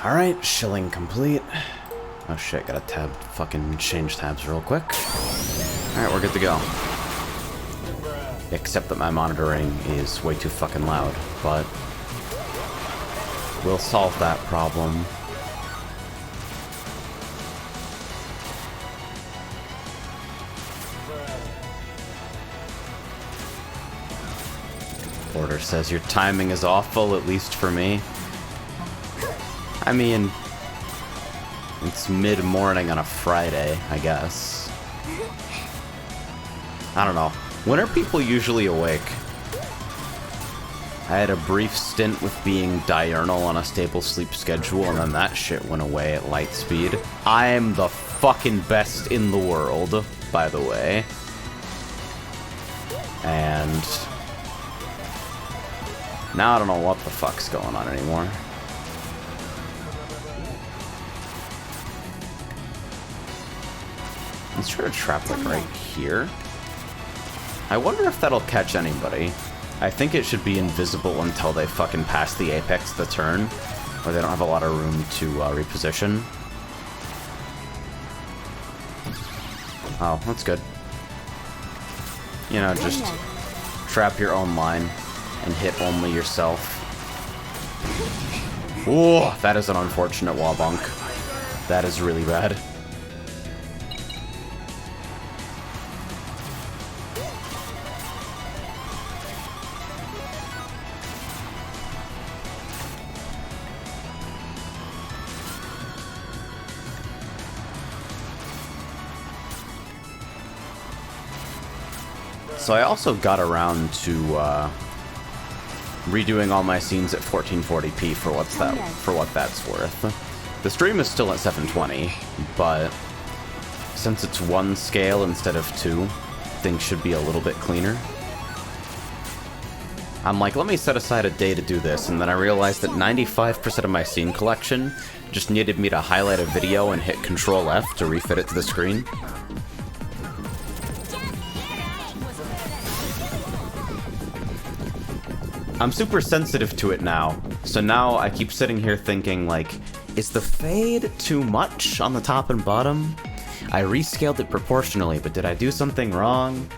Alright, shilling complete. Oh shit, gotta fucking change tabs real quick. Alright, we're good to go. Except that my monitoring is way too fucking loud, but we'll solve that problem. Order says your timing is awful, at least for me. I mean, it's mid-morning on a Friday, I guess. I don't know. When are people usually awake? I had a brief stint with being diurnal on a stable sleep schedule, and then that shit went away at light speed. I am the fucking best in the world, by the way. And now I don't know what the fuck's going on anymore. Let's try to trap like right here. I wonder if that'll catch anybody. I think it should be invisible until they fucking pass the apex of the turn, or they don't have a lot of room to reposition. Oh, that's good. You know, just trap your own line and hit only yourself. Ooh, that is an unfortunate wall bunk. That is really bad. So I also got around to redoing all my scenes at 1440p for what that's worth. The stream is still at 720, but since it's one scale instead of two, things should be a little bit cleaner. I'm like, let me set aside a day to do this, and then I realized that 95% of my scene collection just needed me to highlight a video and hit Control F to refit it to the screen. I'm super sensitive to it now, so now I keep sitting here thinking, like, is the fade too much on the top and bottom? I rescaled it proportionally, but did I do something wrong?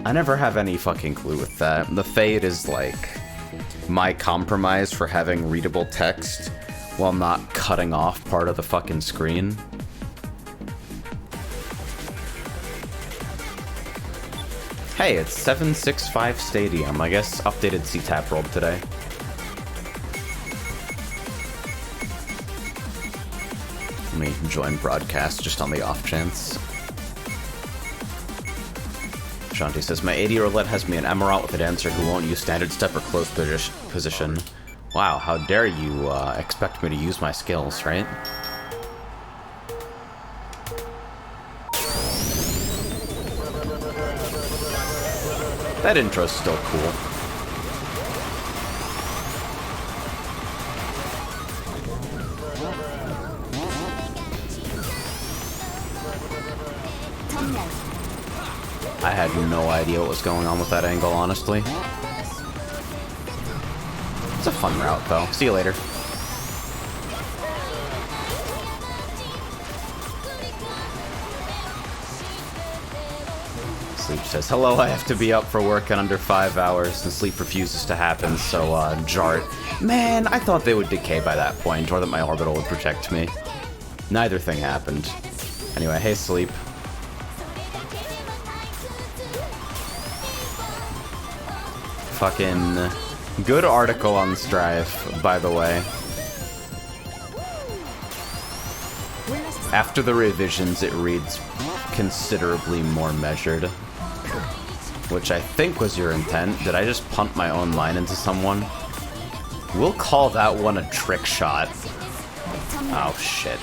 I never have any fucking clue with that. The fade is, like, my compromise for having readable text while not cutting off part of the fucking screen. Hey, it's 765 Stadium. I guess updated CTAP rolled today. Let me join broadcast just on the off chance. Shanti says, my 80 roulette has me an Emerald with a dancer who won't use standard step or close position. Wow, how dare you expect me to use my skills, right? That intro's still cool. I had no idea what was going on with that angle, honestly. It's a fun route, though. See you later. Sleep says, hello, I have to be up for work in under 5 hours, and sleep refuses to happen, so, jart. Man, I thought they would decay by that point, or that my orbital would protect me. Neither thing happened. Anyway, hey, sleep. Fucking good article on Strive, by the way. After the revisions, it reads considerably more measured. Which I think was your intent. Did I just punt my own line into someone? We'll call that one a trick shot. Oh, shit.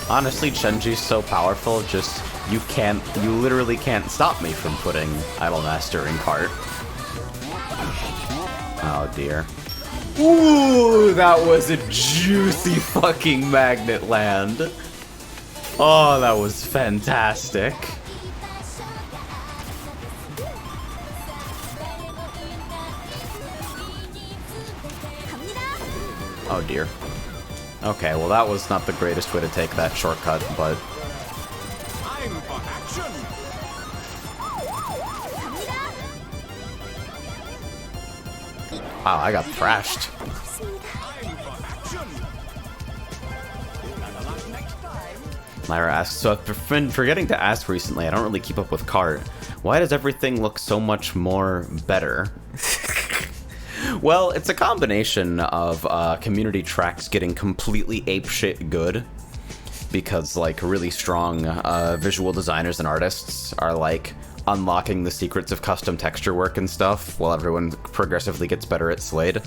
Honestly, Chenji's so powerful, just, you literally can't stop me from putting Idolmaster in cart. Oh, dear. Ooh, that was a juicy fucking magnet land. Oh, that was fantastic. Oh dear. Okay, well that was not the greatest way to take that shortcut, but... Time for action. Wow, I got thrashed. Time for action. Better luck next time. Myra asks, so I've been forgetting to ask recently, I don't really keep up with Kart. Why does everything look so much more better? Well, it's a combination of community tracks getting completely apeshit good, because like really strong visual designers and artists are like unlocking the secrets of custom texture work and stuff, while everyone progressively gets better at Slade.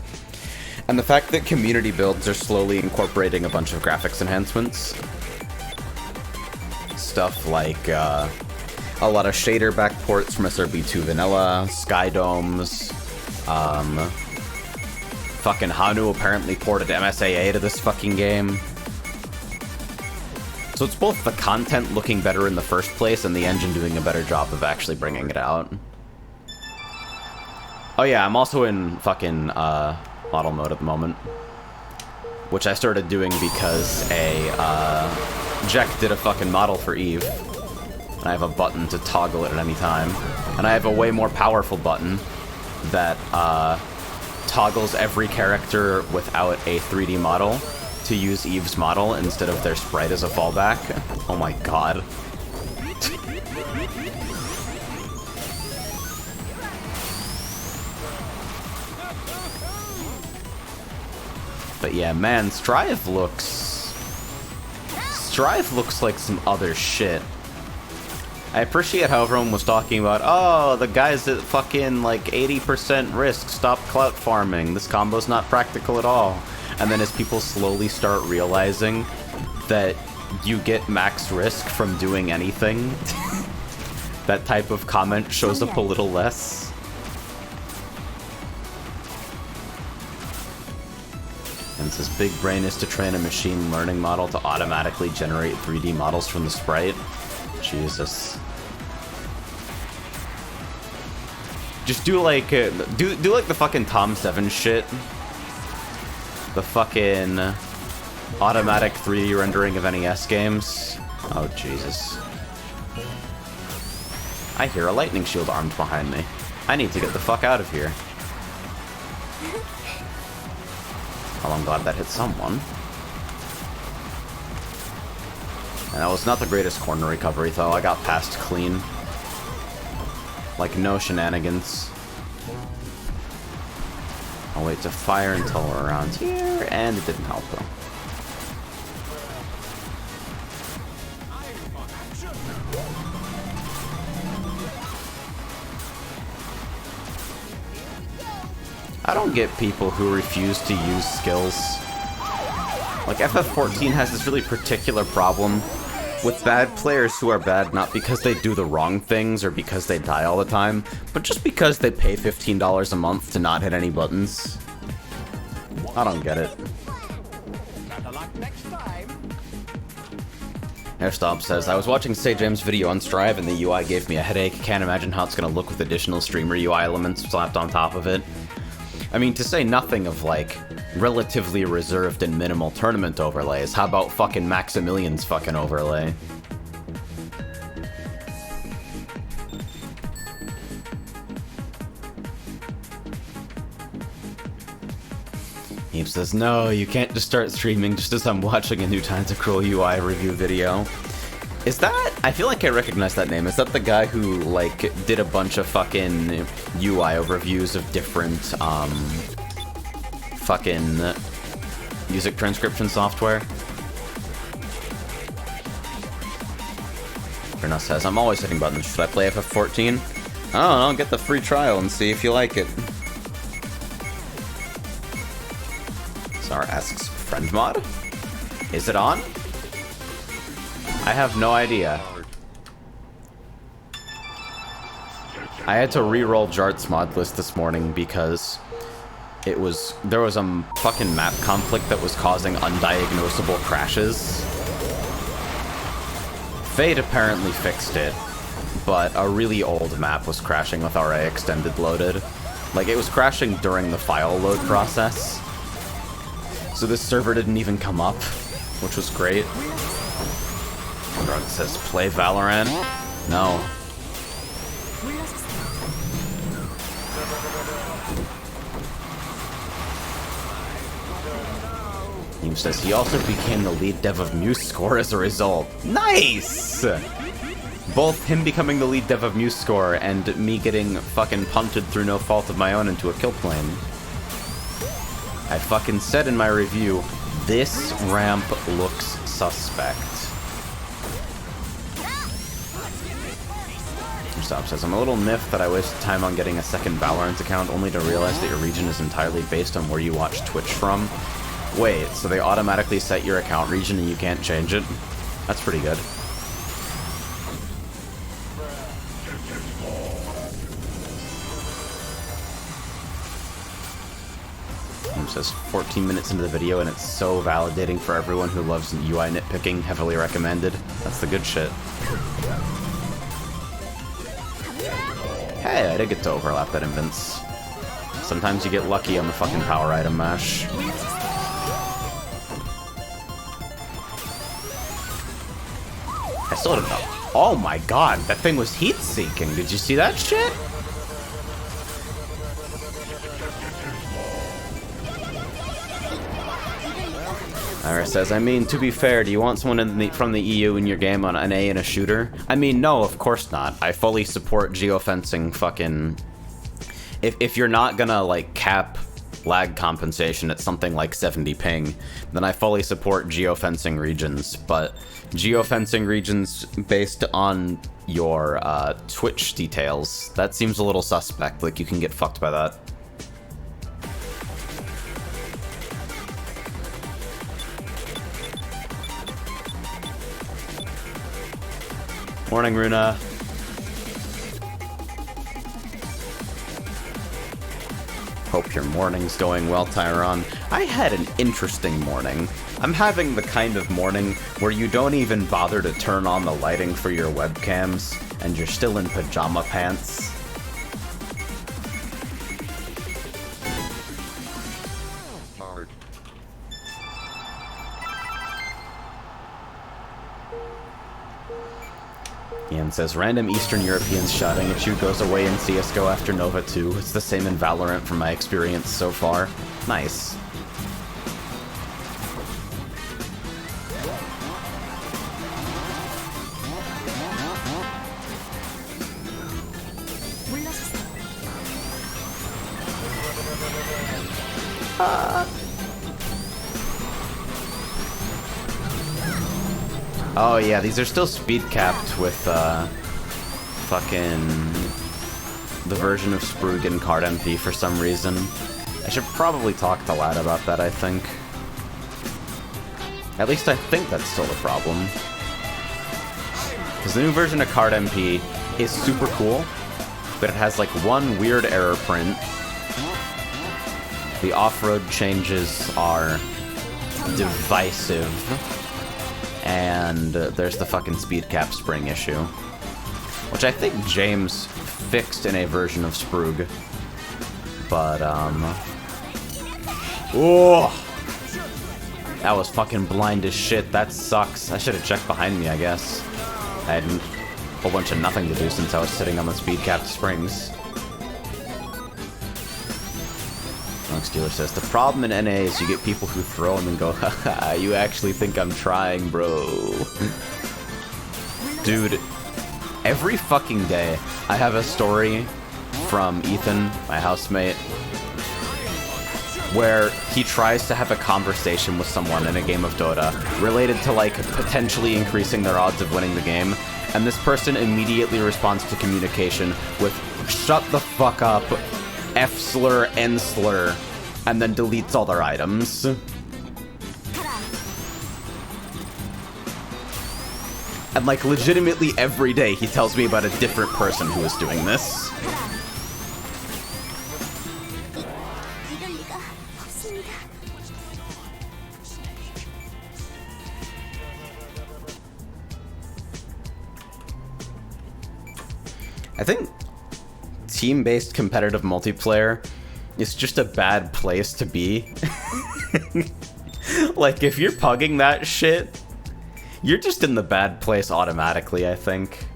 And the fact that community builds are slowly incorporating a bunch of graphics enhancements. Stuff like a lot of shader backports from SRB2 Vanilla, sky domes, fucking Hanu apparently ported MSAA to this fucking game. So it's both the content looking better in the first place and the engine doing a better job of actually bringing it out. Oh yeah, I'm also in fucking model mode at the moment, which I started doing because Jack did a fucking model for Eve, and I have a button to toggle it at any time, and I have a way more powerful button that toggles every character without a 3D model to use Eve's model instead of their sprite as a fallback. Oh my god. But yeah, man, Strive looks like some other shit. I appreciate how everyone was talking about, oh, the guys at fucking like 80% risk, stop clout farming. This combo's not practical at all. And then as people slowly start realizing that you get max risk from doing anything, that type of comment shows up a little less. And it says, big brain is to train a machine learning model to automatically generate 3D models from the sprite. Jesus. Just do like do like the fucking Tom 7 shit. The fucking automatic 3D rendering of NES games. Oh Jesus. I hear a lightning shield armed behind me. I need to get the fuck out of here. Well, I'm glad that hit someone. And that was not the greatest corner recovery, though. I got past clean. Like, no shenanigans. I'll wait to fire until we're around here, and it didn't help, though. I don't get people who refuse to use skills. Like, FF14 has this really particular problem with bad players who are bad not because they do the wrong things or because they die all the time, but just because they pay $15 a month to not hit any buttons. I don't get it. Airstop says, I was watching Say James' video on Strive and the UI gave me a headache. Can't imagine how it's gonna look with additional streamer UI elements slapped on top of it. I mean, to say nothing of, like, relatively reserved and minimal tournament overlays, how about fucking Maximilian's fucking overlay? Heap says, no, you can't just start streaming just as I'm watching a new Tentacruel UI review video. Is that... I feel like I recognize that name. Is that the guy who, like, did a bunch of fucking UI overviews of different, fucking music transcription software? Verna says, I'm always hitting buttons. Should I play FF14? I don't know, get the free trial and see if you like it. Zara asks, friend mod? Is it on? I have no idea. I had to re-roll Jart's mod list this morning because there was a fucking map conflict that was causing undiagnosable crashes. Fade apparently fixed it, but a really old map was crashing with RA extended loaded. Like, it was crashing during the file load process. So this server didn't even come up, which was great. It says play Valorant. No. He says he also became the lead dev of MuseScore as a result. Nice! Both him becoming the lead dev of MuseScore and me getting fucking punted through no fault of my own into a kill plane. I fucking said in my review, this ramp looks suspect. Stop says, I'm a little miffed that I wasted time on getting a second Valorant account only to realize that your region is entirely based on where you watch Twitch from. Wait, so they automatically set your account region and you can't change it? That's pretty good. It says 14 minutes into the video and it's so validating for everyone who loves UI nitpicking, heavily recommended. That's the good shit. Hey, I did get to overlap that invince. Sometimes you get lucky on the fucking power item mash. I still don't know. Oh my god, that thing was heat-seeking. Did you see that shit? Ira says, I mean, to be fair, do you want someone from the EU in your game on an A and a shooter? I mean, no, of course not. I fully support geofencing fucking... If you're not gonna, like, cap lag compensation at something like 70 ping, then I fully support geofencing regions, but geofencing regions based on your Twitch details, that seems a little suspect. Like, you can get fucked by that. Morning, Runa. Hope your morning's going well, Tyron. I had an interesting morning. I'm having the kind of morning where you don't even bother to turn on the lighting for your webcams, and you're still in pajama pants. Ian says, random Eastern Europeans shouting at you goes away in CSGO after Nova 2. It's the same in Valorant from my experience so far. Nice. Oh yeah, these are still speed capped with fucking the version of Sprug and Card MP for some reason. I should probably talk to Lad about that, I think. At least I think that's still the problem. Because the new version of Card MP is super cool, but it has like one weird error print. The off-road changes are divisive. And there's the fucking speed cap spring issue, which I think James fixed in a version of Sprug. But, oh, that was fucking blind as shit. That sucks. I should have checked behind me, I guess. I had a whole bunch of nothing to do since I was sitting on the speed capped springs. Steeler says, the problem in NA is you get people who throw them and go, haha, you actually think I'm trying, bro. Dude, every fucking day I have a story from Ethan, my housemate, where he tries to have a conversation with someone in a game of Dota related to, like, potentially increasing their odds of winning the game, and this person immediately responds to communication with, shut the fuck up, F slur, N slur, and then deletes all their items. And like legitimately every day he tells me about a different person who is doing this. I think team-based competitive multiplayer is just a bad place to be. Like, if you're pugging that shit, you're just in the bad place automatically, I think.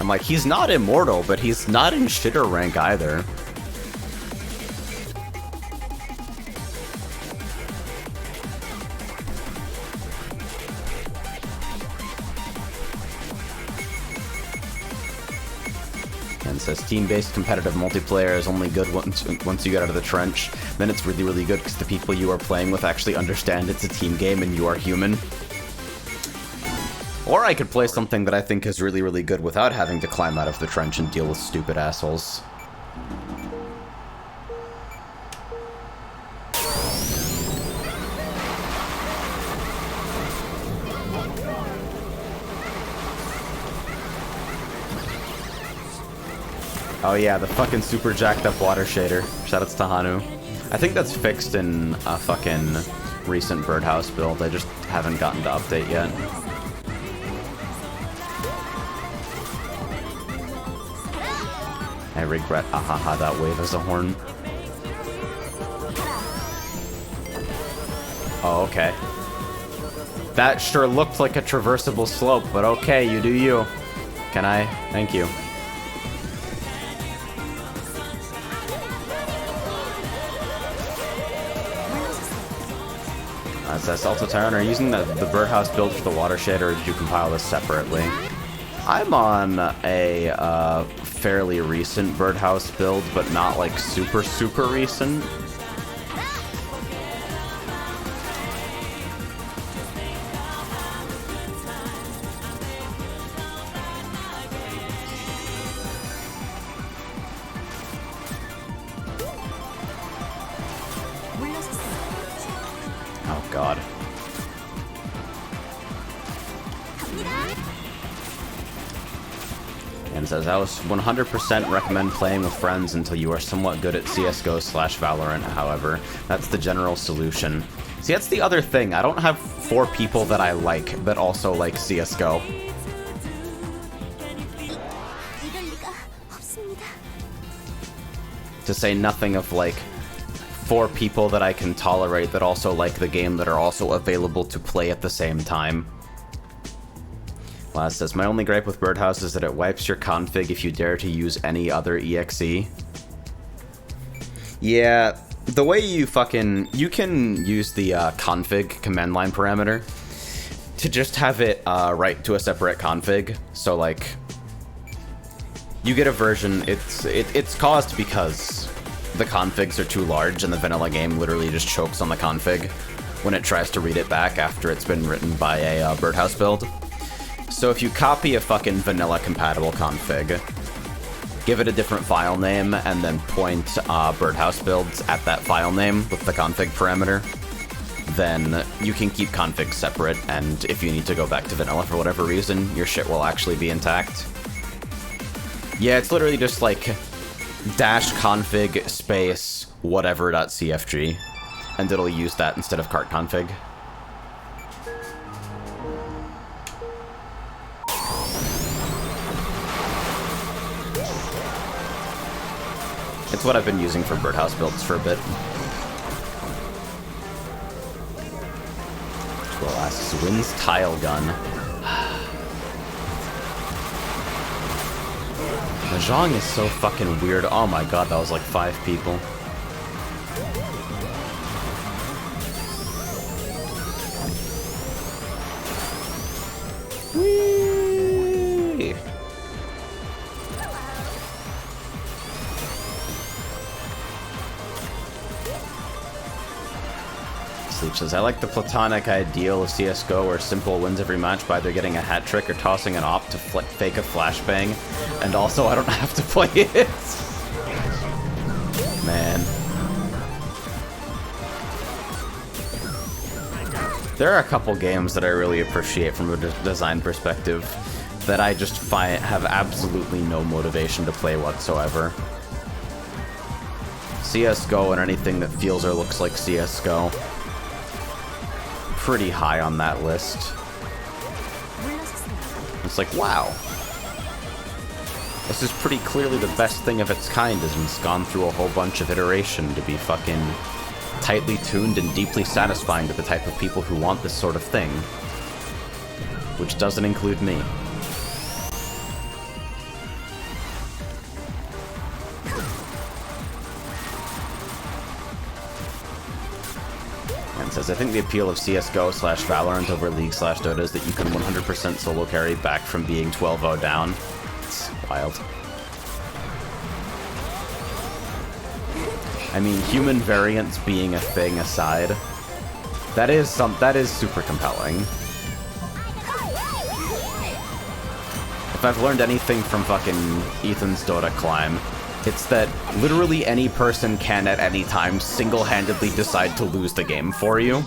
I'm like, he's not immortal, but he's not in shitter rank either. And says team-based competitive multiplayer is only good once you get out of the trench. Then it's really, really good because the people you are playing with actually understand it's a team game and you are human. Or I could play something that I think is really, really good without having to climb out of the trench and deal with stupid assholes. Oh yeah, the fucking super jacked up water shader. Shoutouts to Hanu. I think that's fixed in a fucking recent birdhouse build. I just haven't gotten to update yet. I regret ahaha that wave as a horn. Oh, okay. That sure looked like a traversable slope, but okay, you do you. Can I? Thank you. Says also Tyrone, are you using the birdhouse build for the watershed, or did you compile this separately? I'm on a fairly recent birdhouse build, but not like super, super recent. Oh god. And says, I was 100% recommend playing with friends until you are somewhat good at CSGO/Valorant, however. That's the general solution. See, that's the other thing. I don't have 4 people that I like that also like CSGO. To say nothing of, like, 4 people that I can tolerate that also like the game that are also available to play at the same time. Last says, my only gripe with Birdhouse is that it wipes your config if you dare to use any other EXE. Yeah, the way you can use the config command line parameter to just have it write to a separate config. So like, you get a version, it's caused because the configs are too large and the vanilla game literally just chokes on the config when it tries to read it back after it's been written by a Birdhouse build. So if you copy a fucking vanilla compatible config, give it a different file name, and then point Birdhouse builds at that file name with the config parameter, then you can keep configs separate, and if you need to go back to vanilla for whatever reason, your shit will actually be intact. Yeah, it's literally just like -config space whatever.cfg, and it'll use that instead of cart config. It's what I've been using for Birdhouse builds for a bit. Well, asks, wins tile gun. Mahjong is so fucking weird. Oh my god, that was like 5 people. Whee! Sleep says, I like the platonic ideal of CSGO where Simple wins every match by either getting a hat trick or tossing an op to fake a flashbang, and also I don't have to play it. Man. There are a couple games that I really appreciate from a design perspective that I just have absolutely no motivation to play whatsoever. CSGO and anything that feels or looks like CSGO. Pretty high on that list. It's like, wow. This is pretty clearly the best thing of its kind, as it's gone through a whole bunch of iteration to be fucking tightly tuned and deeply satisfying to the type of people who want this sort of thing. Which doesn't include me. And says, I think the appeal of CSGO/Valorant over League/Dota is that you can 100% solo carry back from being 12-0 down. It's wild. I mean, human variance being a thing aside, that is super compelling. If I've learned anything from fucking Ethan's Dota climb, it's that literally any person can at any time single-handedly decide to lose the game for you.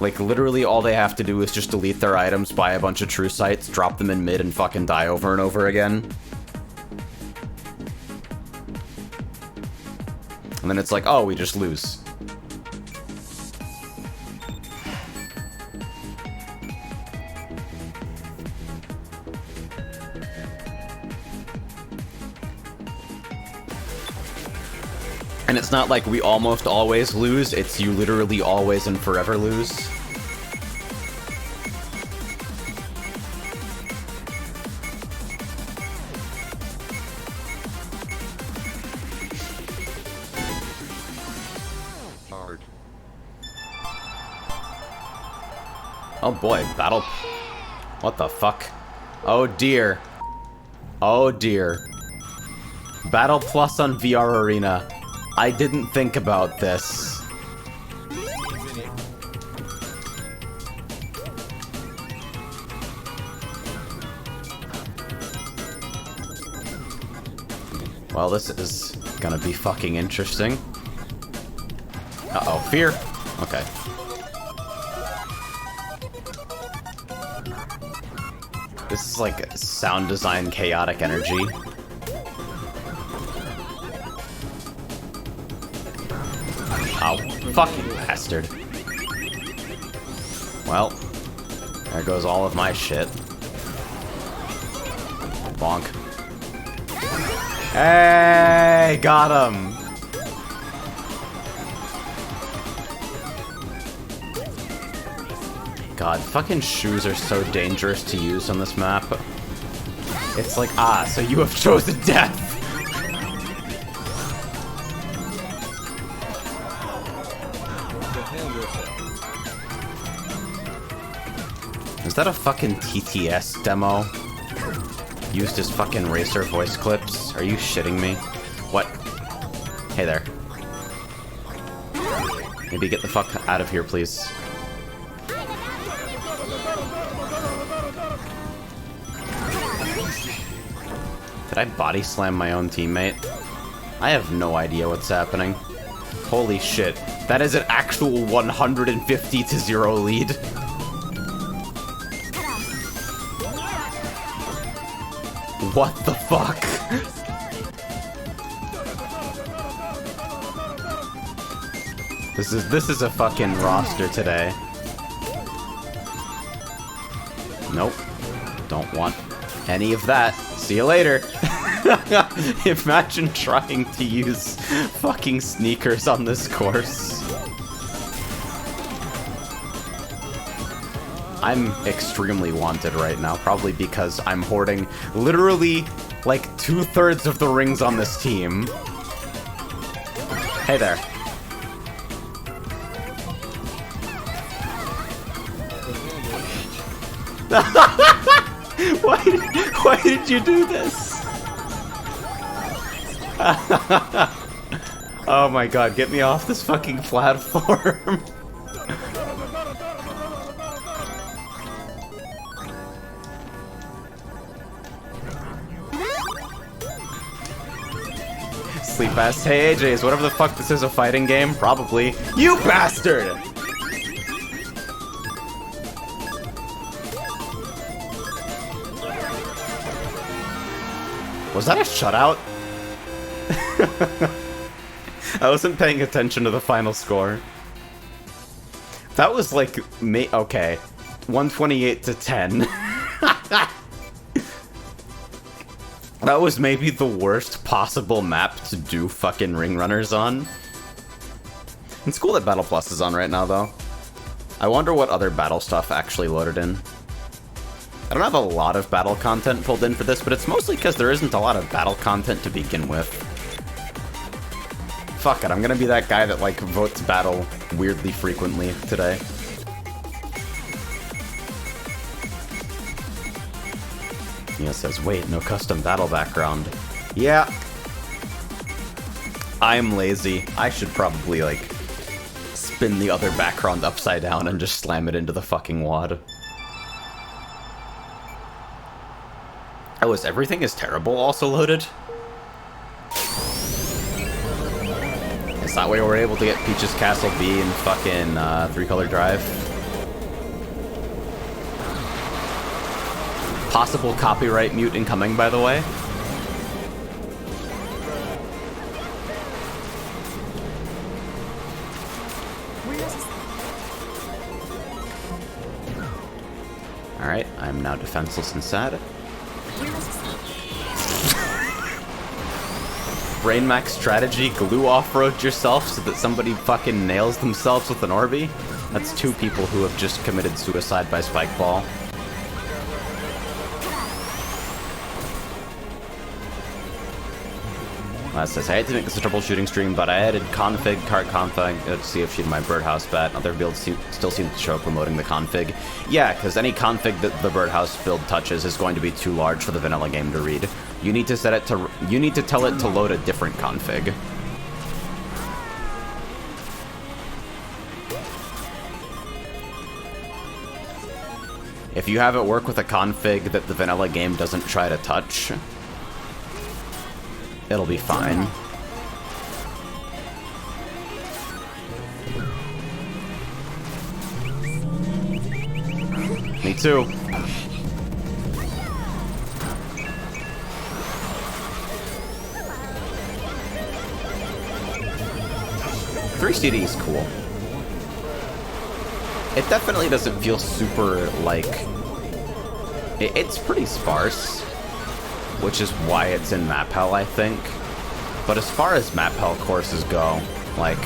Like, literally all they have to do is just delete their items, buy a bunch of true sights, drop them in mid, and fucking die over and over again. And then it's like, oh, we just lose. And it's not like we almost always lose, it's you literally always and forever lose. Hard. Oh boy, battle... What the fuck? Oh dear. Oh dear. Battle Plus on VR Arena. I didn't think about this. Well, this is gonna be fucking interesting. Uh-oh, fear. Okay. This is like sound design chaotic energy. Oh, fucking bastard. Well, there goes all of my shit. Bonk. Hey, got him! God, fucking shoes are so dangerous to use on this map. It's like, ah, so you have chosen death! Is that a fucking TTS demo? Used as fucking racer voice clips? Are you shitting me? What? Hey there. Maybe get the fuck out of here, please. Did I body slam my own teammate? I have no idea what's happening. Holy shit. That is an actual 150-0 lead. What the fuck? This is a fucking roster today. Nope. Don't want any of that. See you later. Imagine trying to use fucking sneakers on this course. I'm extremely wanted right now, probably because I'm hoarding literally like 2/3 of the rings on this team. Hey there. Why did you do this? Oh my god, get me off this fucking platform. Sleep ass. Hey AJ's, whatever the fuck this is, a fighting game? Probably. You bastard! Was that a shutout? I wasn't paying attention to the final score. That was like, okay, 128-10. That was maybe the worst possible map to do fucking ring runners on. It's cool that Battle Plus is on right now, though. I wonder what other battle stuff actually loaded in. I don't have a lot of battle content pulled in for this, but it's mostly because there isn't a lot of battle content to begin with. Fuck it, I'm gonna be that guy that, like, votes battle weirdly frequently today. Mia says, wait, no custom battle background. Yeah. I'm lazy. I should probably, like, spin the other background upside down and just slam it into the fucking wad. Oh, is Everything is Terrible also loaded? Is that way we're able to get Peach's Castle B in fucking 3 Color Drive? Possible copyright mute incoming, by the way. Alright, I'm now defenseless and sad. Brain Max strategy, glue off-road yourself so that somebody fucking nails themselves with an Orby? That's 2 people who have just committed suicide by spike ball. Says, I hate to make this a troubleshooting stream, but I added config, cart config, to see if she'd my birdhouse bat. Other builds still seem to show promoting the config. Yeah, because any config that the birdhouse build touches is going to be too large for the vanilla game to read. You need to set it to, you need to tell it to load a different config. If you have it work with a config that the vanilla game doesn't try to touch, it'll be fine. Me too. Three CD is cool. It definitely doesn't feel super, like... It's pretty sparse, which is why it's in map hell, I think. But as far as map hell courses go, like,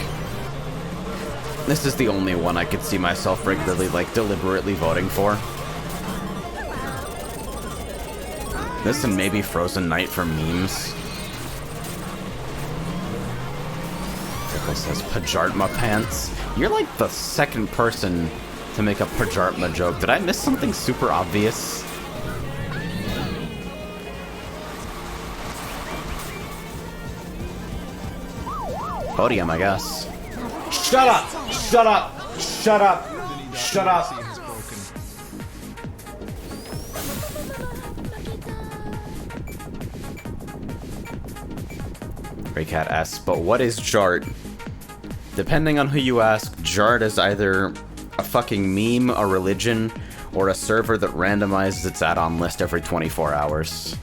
this is the only one I could see myself regularly, like, deliberately voting for. This and maybe Frozen Night for memes. Pickle says Pajartma pants. You're like the second person to make a Pajartma joke. Did I miss something super obvious? Podium, I guess. Shut up! Shut up! Shut up! Shut up! Raycat asks, but what is jart? Depending on who you ask, jart is either a fucking meme, a religion, or a server that randomizes its add-on list every 24 hours.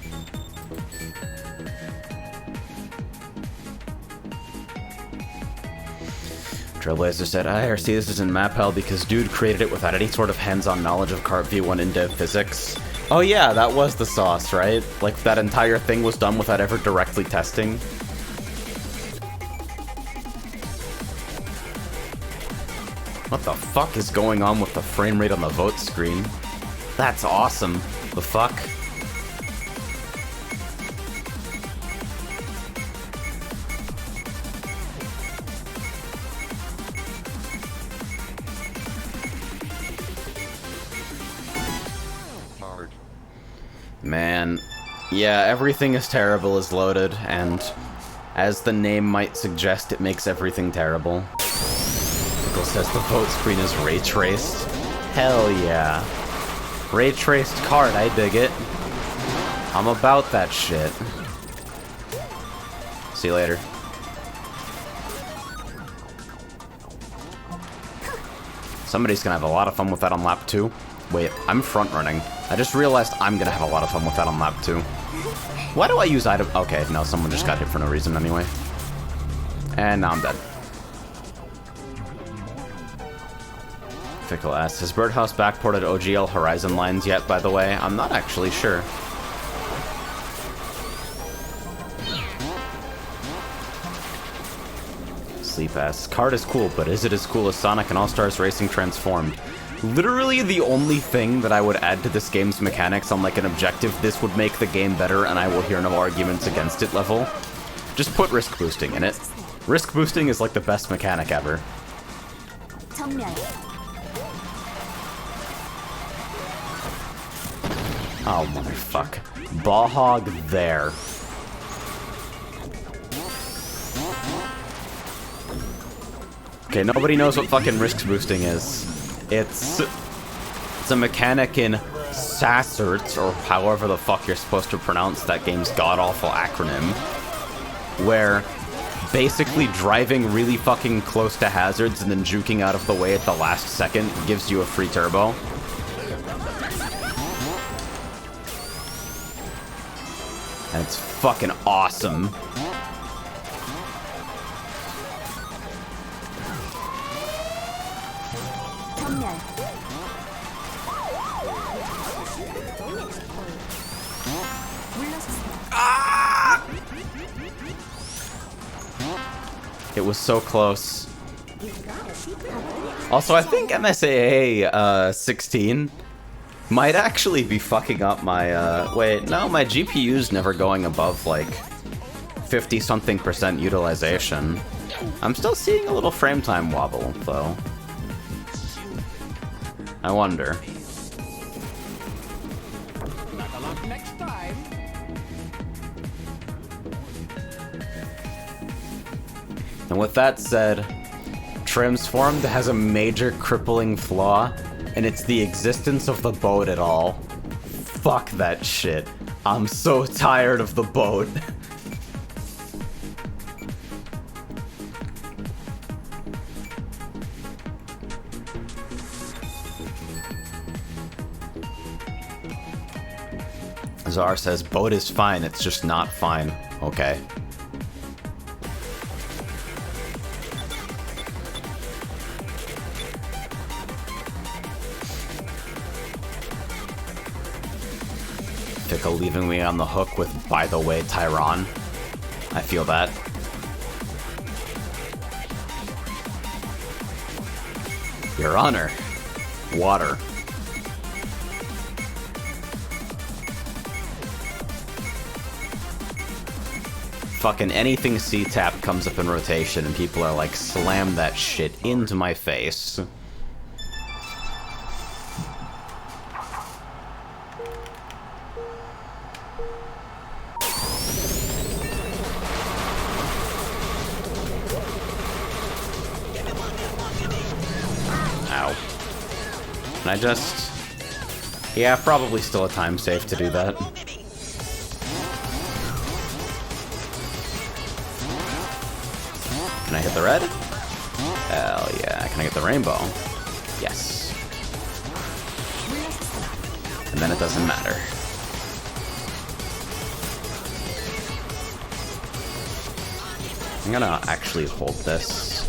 Trailblazer said, I see this is in map hell because dude created it without any sort of hands-on knowledge of Kart V1 in dev physics. Oh yeah, that was the sauce, right? Like, that entire thing was done without ever directly testing. What the fuck is going on with the frame rate on the vote screen? That's awesome. The fuck? Man, yeah, Everything is Terrible is loaded, and as the name might suggest, it makes everything terrible. Pickle says the vote screen is ray traced. Hell yeah. Ray traced card, I dig it. I'm about that shit. See you later. Somebody's gonna have a lot of fun with that on lap 2. Wait, I'm front running. I just realized I'm gonna have a lot of fun with that on lap 2. Why do I use item? Okay, no, someone just got hit for no reason anyway. And now I'm dead. Fickle asks, has Birdhouse backported OGL Horizon lines yet, by the way? I'm not actually sure. Sleep asks, Kart is cool, but is it as cool as Sonic and All-Stars Racing Transformed? Literally the only thing that I would add to this game's mechanics on like an objective this would make the game better and I will hear no arguments against it level. Just put risk boosting in it. Risk boosting is like the best mechanic ever. 전멸. Oh, motherfuck. Ball hog there. Okay, nobody knows what fucking risk boosting is. It's a mechanic in SASRT, or however the fuck you're supposed to pronounce that game's god-awful acronym, where basically driving really fucking close to hazards and then juking out of the way at the last second gives you a free turbo. And it's fucking awesome. 전멸. It was so close. Also, I think MSAA 16 might actually be fucking up my, wait, no, my GPU's never going above, like, 50-something% utilization. I'm still seeing a little frame time wobble, though. I wonder. Knuckle up next time. And with that said, Transformed has a major crippling flaw, and it's the existence of the boat at all. Fuck that shit. I'm so tired of the boat. Czar says, boat is fine, it's just not fine. Okay. Pickle leaving me on the hook with, by the way, Tyron. I feel that. Your Honor. Water. Fucking anything C-tap comes up in rotation and people are like, slam that shit into my face. Ow. Can I just... Yeah, probably still a time save to do that. Can I hit the red? Hell yeah. Can I get the rainbow? Yes. And then it doesn't matter. I'm gonna actually hold this.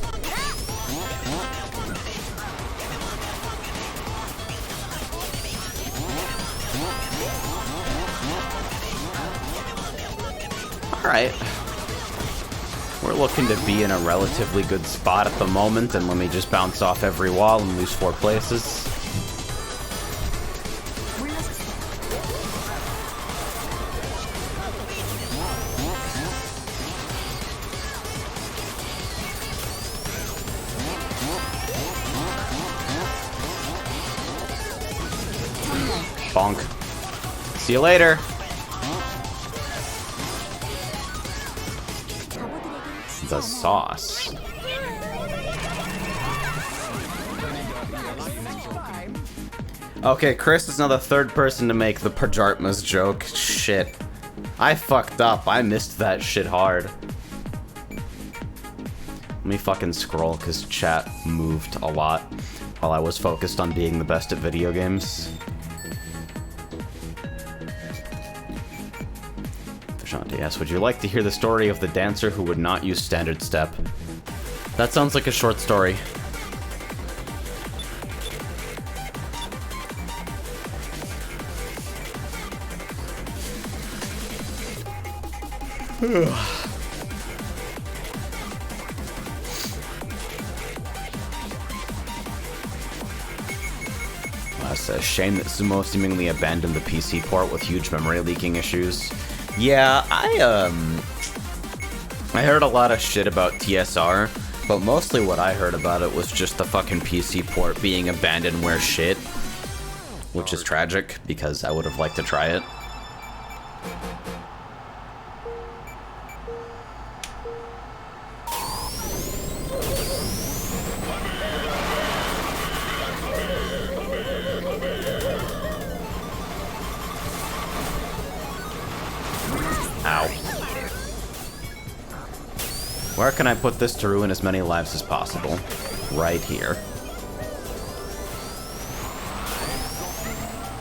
Alright. We're looking to be in a relatively good spot at the moment, and let me just bounce off every wall and lose 4 places. Bonk. See you later. The sauce. Okay, Chris is now the third person to make the Pajartmas joke. Shit. I fucked up. I missed that shit hard. Let me fucking scroll, because chat moved a lot while I was focused on being the best at video games. Yes, would you like to hear the story of the dancer who would not use standard step? That sounds like a short story. a shame that Sumo seemingly abandoned the PC port with huge memory leaking issues. Yeah, I heard a lot of shit about TSR, but mostly what I heard about it was just the fucking PC port being abandoned where shit, which is tragic because I would have liked to try it. Ow. Where can I put this to ruin as many lives as possible? Right here.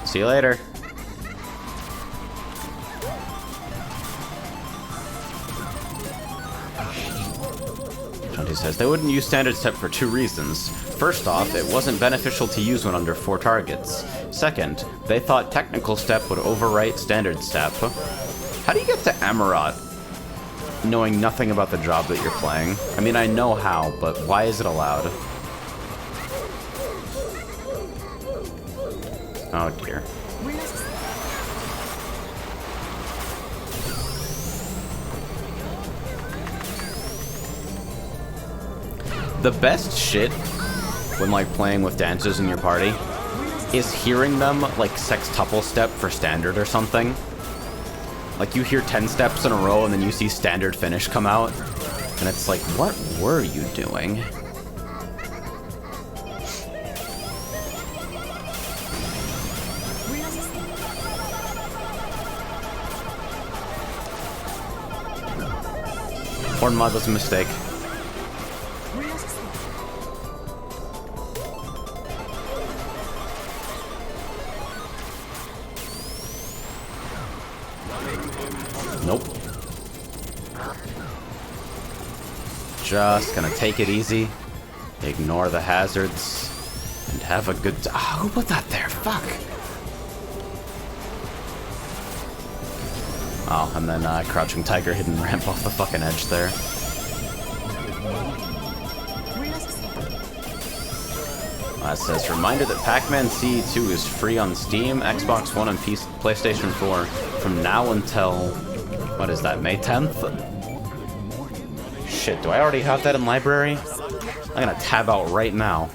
See you later. Shanti says they wouldn't use standard step for 2 reasons. First off, it wasn't beneficial to use when under 4 targets. Second, they thought technical step would overwrite standard step. How do you get to Amarat knowing nothing about the job that you're playing? I mean, I know how, but why is it allowed? Oh dear. The best shit when like playing with dancers in your party is hearing them like sextuple step for standard or something. Like you hear 10 steps in a row and then you see standard finish come out and it's like, what were you doing? Horn mod was a mistake. Nope. Just gonna take it easy, ignore the hazards, and have a good who put that there? Fuck! Oh, and then Crouching Tiger hidden ramp off the fucking edge there. It says, reminder that Pac-Man CE2 is free on Steam, Xbox One, and PlayStation 4 from now until... what is that, May 10th? Shit, do I already have that in library? I'm gonna tab out right now.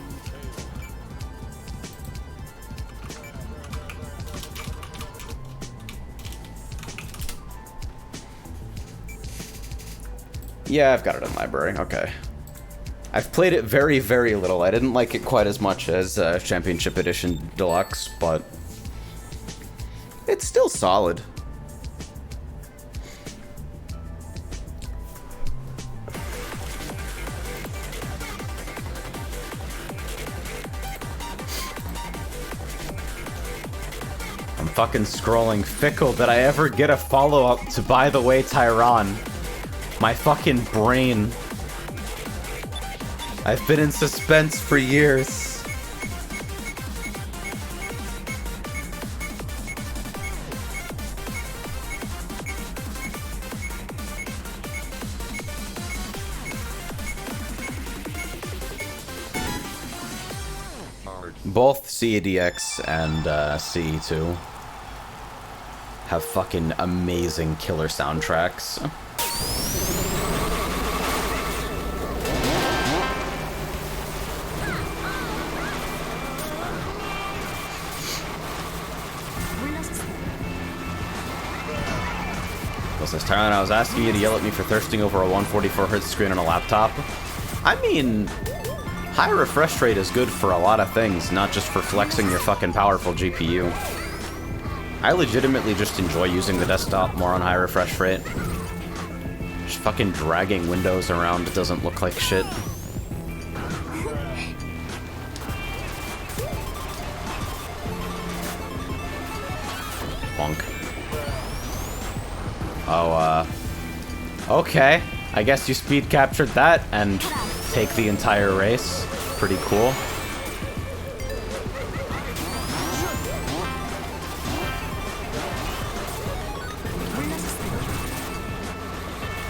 Yeah, I've got it in library, okay. I've played it very, very little. I didn't like it quite as much as Championship Edition Deluxe, but it's still solid. I'm fucking scrolling fickle. Did I ever get a follow-up to By the Way, Tyron? My fucking brain. I've been in suspense for years. Both CEDX and CE2 have fucking amazing killer soundtracks. Says Tyron, I was asking you to yell at me for thirsting over a 144Hz screen on a laptop. I mean, high refresh rate is good for a lot of things, not just for flexing your fucking powerful GPU. I legitimately just enjoy using the desktop more on high refresh rate. Just fucking dragging windows around doesn't look like shit. Bonk. Oh, okay. I guess you speed captured that and take the entire race. Pretty cool.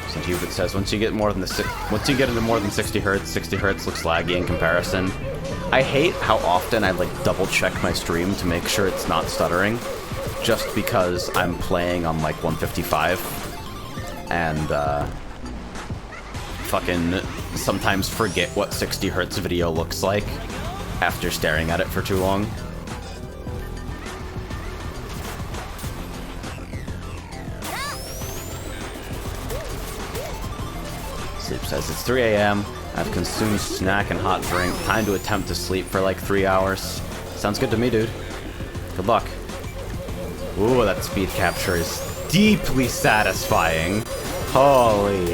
St. Hubert says once you get into more than 60 Hz, 60 Hz looks laggy in comparison. I hate how often I like double check my stream to make sure it's not stuttering, just because I'm playing on like 155 and fucking sometimes forget what 60 hertz video looks like after staring at it for too long. Sleep says it's 3 a.m. I've consumed snack and hot drink. Time to attempt to sleep for like 3 hours. Sounds good to me, dude. Good luck. Ooh, that speed capture is deeply satisfying. Holy.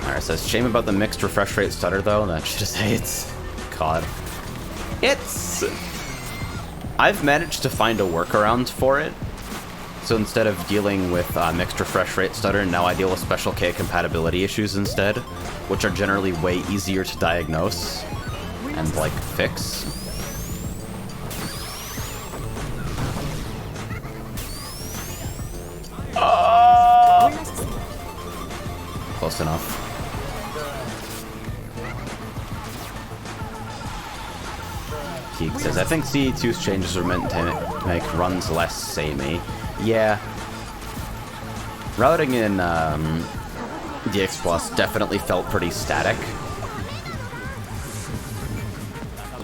Alright, says shame about the mixed refresh rate stutter though. That just hates. God. I've managed to find a workaround for it. So instead of dealing with mixed refresh rate stutter, now I deal with Special K compatibility issues instead, which are generally way easier to diagnose and, like, fix. Close enough. Keek says, I think CE2's changes are meant to make runs less samey. Yeah. Routing in DX Plus definitely felt pretty static.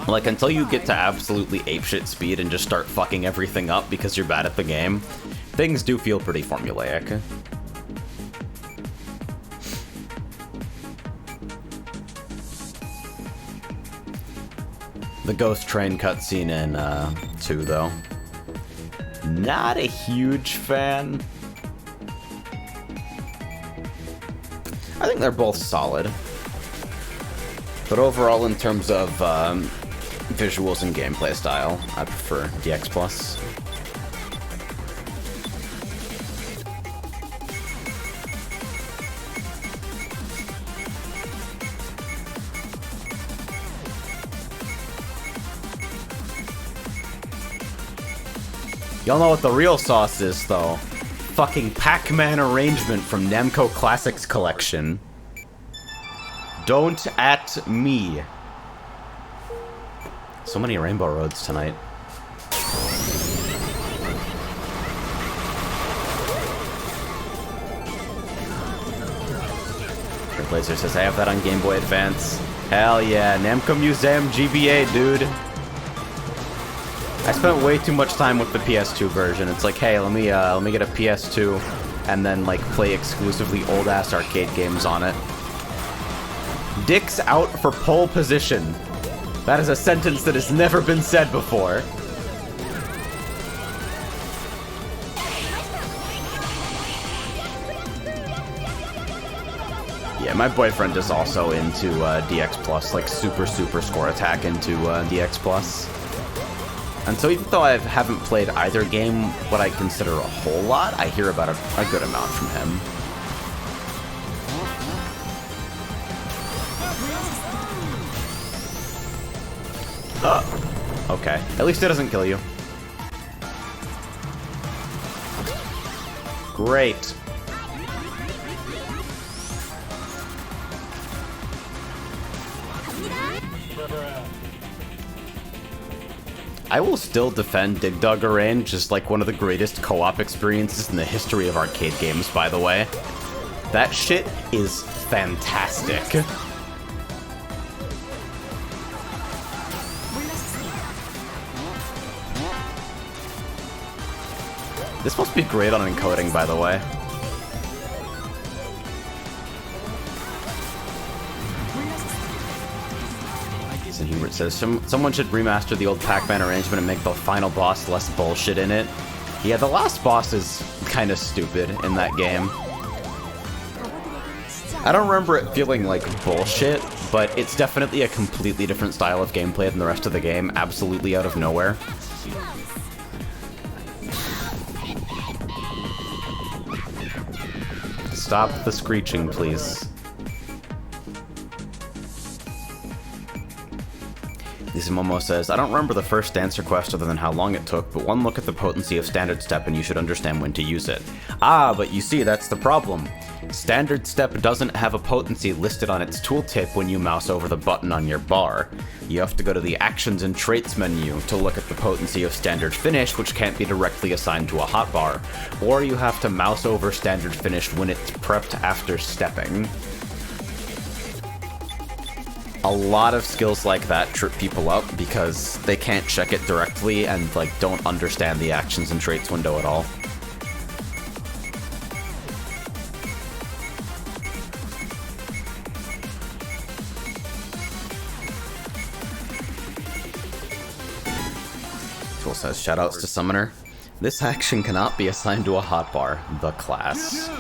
Like, until you get to absolutely apeshit speed and just start fucking everything up because you're bad at the game, things do feel pretty formulaic. The Ghost Train cutscene in 2, though. Not a huge fan. I think they're both solid. But overall, in terms of visuals and gameplay style, I prefer DX Plus. Y'all know what the real sauce is, though. Fucking Pac-Man arrangement from Namco Classics Collection. Don't at me. So many Rainbow Roads tonight. Blazer says, I have that on Game Boy Advance. Hell yeah, Namco Museum GBA, dude. I spent way too much time with the PS2 version. It's like, hey, let me get a PS2 and then like play exclusively old-ass arcade games on it. Dick's out for pole position. That is a sentence that has never been said before. Yeah, my boyfriend is also into DX Plus, like super score attack into DX Plus. And so even though I haven't played either game what I consider a whole lot, I hear about a good amount from him. Okay. At least it doesn't kill you. Great. I will still defend Dig Dug Arrange as like one of the greatest co-op experiences in the history of arcade games, by the way. That shit is fantastic. This must be great on encoding, by the way. Hubert says, someone should remaster the old Pac-Man arrangement and make the final boss less bullshit in it. Yeah, the last boss is kind of stupid in that game. I don't remember it feeling like bullshit, but it's definitely a completely different style of gameplay than the rest of the game, absolutely out of nowhere. Stop the screeching, please. Lisa Momo says, I don't remember the first answer quest other than how long it took, but one look at the potency of Standard Step and you should understand when to use it. Ah, but you see, that's the problem. Standard Step doesn't have a potency listed on its tooltip when you mouse over the button on your bar. You have to go to the Actions and Traits menu to look at the potency of Standard Finish, which can't be directly assigned to a hotbar, or you have to mouse over Standard Finish when it's prepped after stepping. A lot of skills like that trip people up because they can't check it directly and like don't understand the Actions and Traits window at all. Tool says, shoutouts to Summoner. This action cannot be assigned to a hotbar, the class.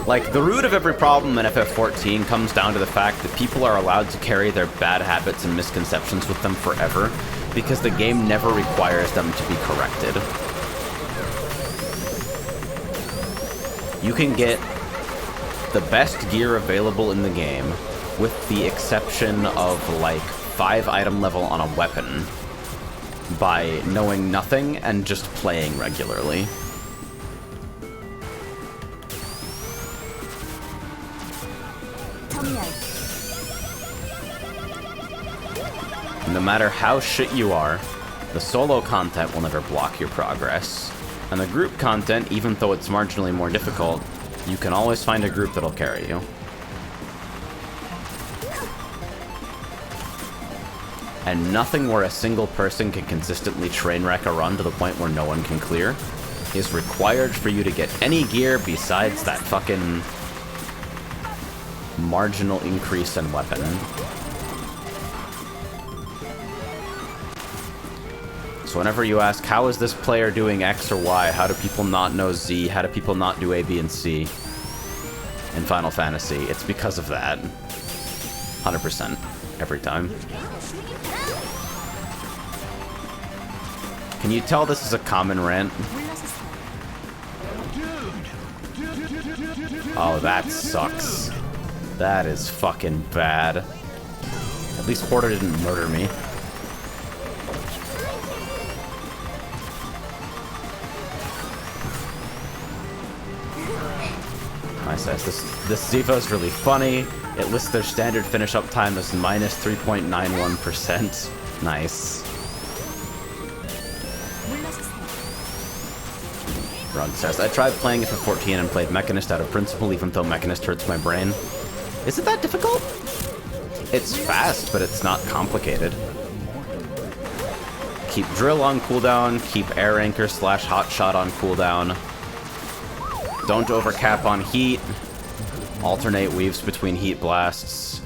Like, the root of every problem in FF14 comes down to the fact that people are allowed to carry their bad habits and misconceptions with them forever, because the game never requires them to be corrected. You can get the best gear available in the game, with the exception of, like, 5 item level on a weapon, by knowing nothing and just playing regularly. No matter how shit you are, the solo content will never block your progress. And the group content, even though it's marginally more difficult, you can always find a group that'll carry you. And nothing where a single person can consistently train wreck a run to the point where no one can clear is required for you to get any gear besides that fucking marginal increase in weapon. So whenever you ask, how is this player doing X or Y? How do people not know Z? How do people not do A, B, and C in Final Fantasy? It's because of that. 100%. Every time. Can you tell this is a common rant? Oh, that sucks. That is fucking bad. At least Porter didn't murder me. Nice. This Ziva is really funny. It lists their standard finish uptime as minus 3.91%. Nice. Rug says, I tried playing FF14 and played Mechanist out of principle, even though Mechanist hurts my brain. Is it that difficult? It's fast, but it's not complicated. Keep Drill on cooldown, keep Air Anchor / Hot Shot on cooldown. Don't overcap on heat. Alternate weaves between heat blasts.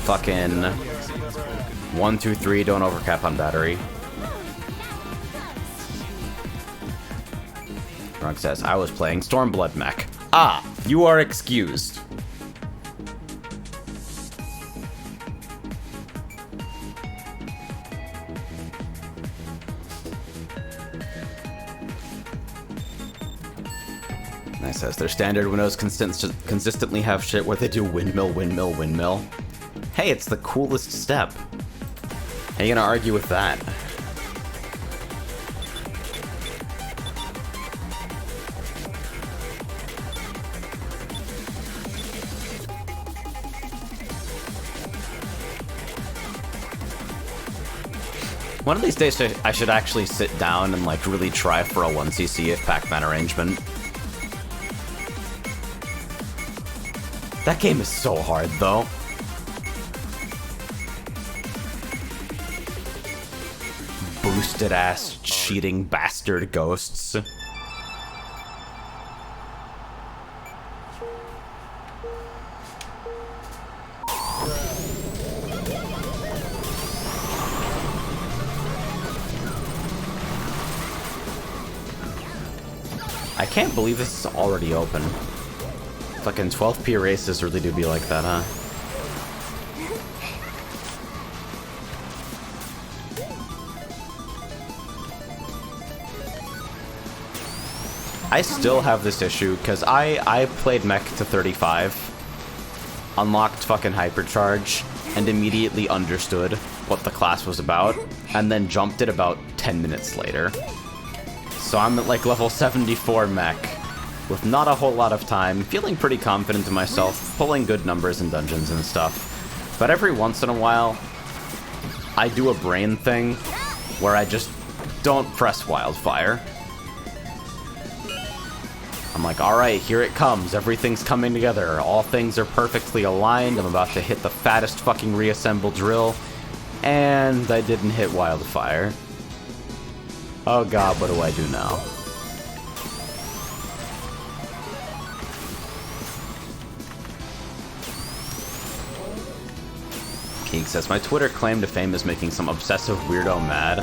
Fucking 1, 2, 3, don't overcap on battery. Drunk says, I was playing Stormblood Mech. Ah, you are excused. Nice says, their standard windows consistently have shit where they do windmill, windmill, windmill. Hey, it's the coolest step. How are you gonna argue with that? One of these days, I should actually sit down and like really try for a 1cc of Pac-Man arrangement. That game is so hard, though. Boosted-ass, cheating bastard ghosts. I can't believe this is already open. Fucking 12p races really do be like that, huh? I still have this issue, because I played mech to 35, unlocked fucking Hypercharge, and immediately understood what the class was about, and then jumped it about 10 minutes later. So I'm at like level 74 mech, with not a whole lot of time, feeling pretty confident in myself, pulling good numbers in dungeons and stuff. But every once in a while, I do a brain thing where I just don't press Wildfire. I'm like, alright, here it comes. Everything's coming together. All things are perfectly aligned. I'm about to hit the fattest fucking reassemble drill. And I didn't hit Wildfire. Oh god, what do I do now? Keek says, my Twitter claim to fame is making some obsessive weirdo mad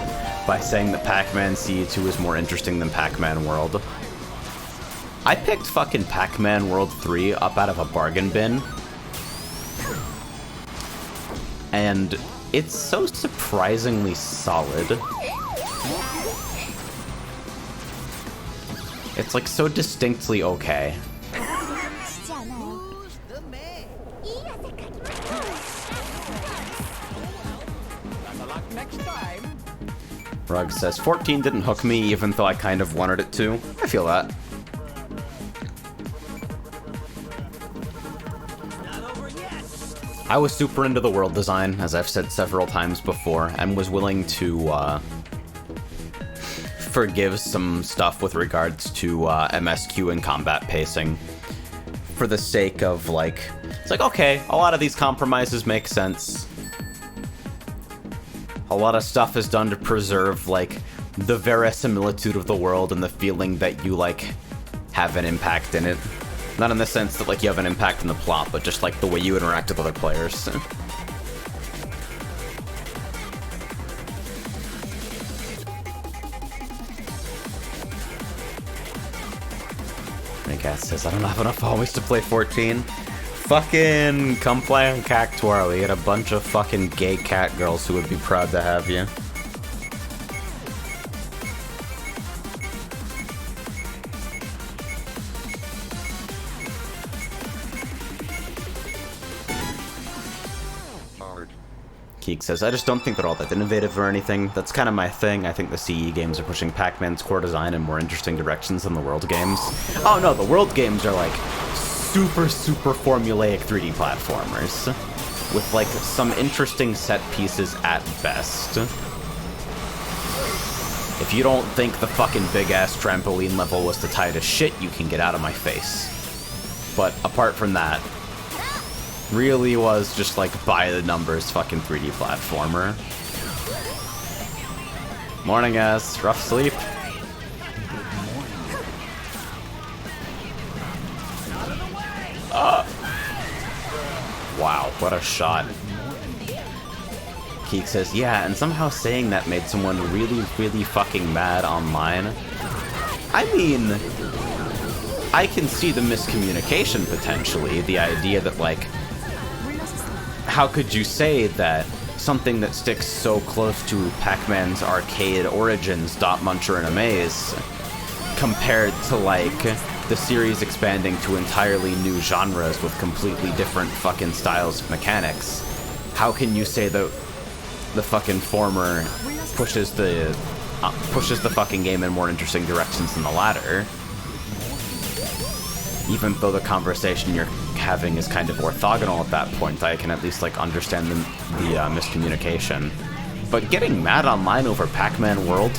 by saying that Pac-Man CE2 is more interesting than Pac-Man World. I picked fucking Pac-Man World 3 up out of a bargain bin. And it's so surprisingly solid. It's like so distinctly okay. 지지 않아요. Better luck next time. Rug says, 14 didn't hook me even though I kind of wanted it to. I feel that. I was super into the world design, as I've said several times before, and was willing to forgive some stuff with regards to MSQ and combat pacing for the sake of, like, it's like, okay, a lot of these compromises make sense. A lot of stuff is done to preserve, like, the verisimilitude of the world and the feeling that you, like, have an impact in it. Not in the sense that, like, you have an impact in the plot, but just, like, the way you interact with other players. Cat says, I don't have enough always to play 14. Fucking come play on Cactuar. We get a bunch of fucking gay cat girls who would be proud to have you. Keek says, I just don't think they're all that innovative or anything. That's kind of my thing. I think the CE games are pushing Pac-Man's core design in more interesting directions than the World games. Oh no, the World games are like super formulaic 3D platformers with like some interesting set pieces at best. If you don't think the fucking big-ass trampoline level was the tightest shit, you can get out of my face. But apart from that, really was just like by-the-numbers fucking 3D platformer. Morning, guys. Rough sleep? Wow, what a shot. Keek says, yeah, and somehow saying that made someone really fucking mad online. I mean, I can see the miscommunication potentially. The idea that, like, how could you say that something that sticks so close to Pac-Man's arcade origins, Dot Muncher in a Maze, compared to, like, the series expanding to entirely new genres with completely different fucking styles of mechanics? How can you say that the fucking former pushes the fucking game in more interesting directions than the latter? Even though the conversation you're having is kind of orthogonal at that point, I can at least, like, understand the miscommunication. But getting mad online over Pac-Man World?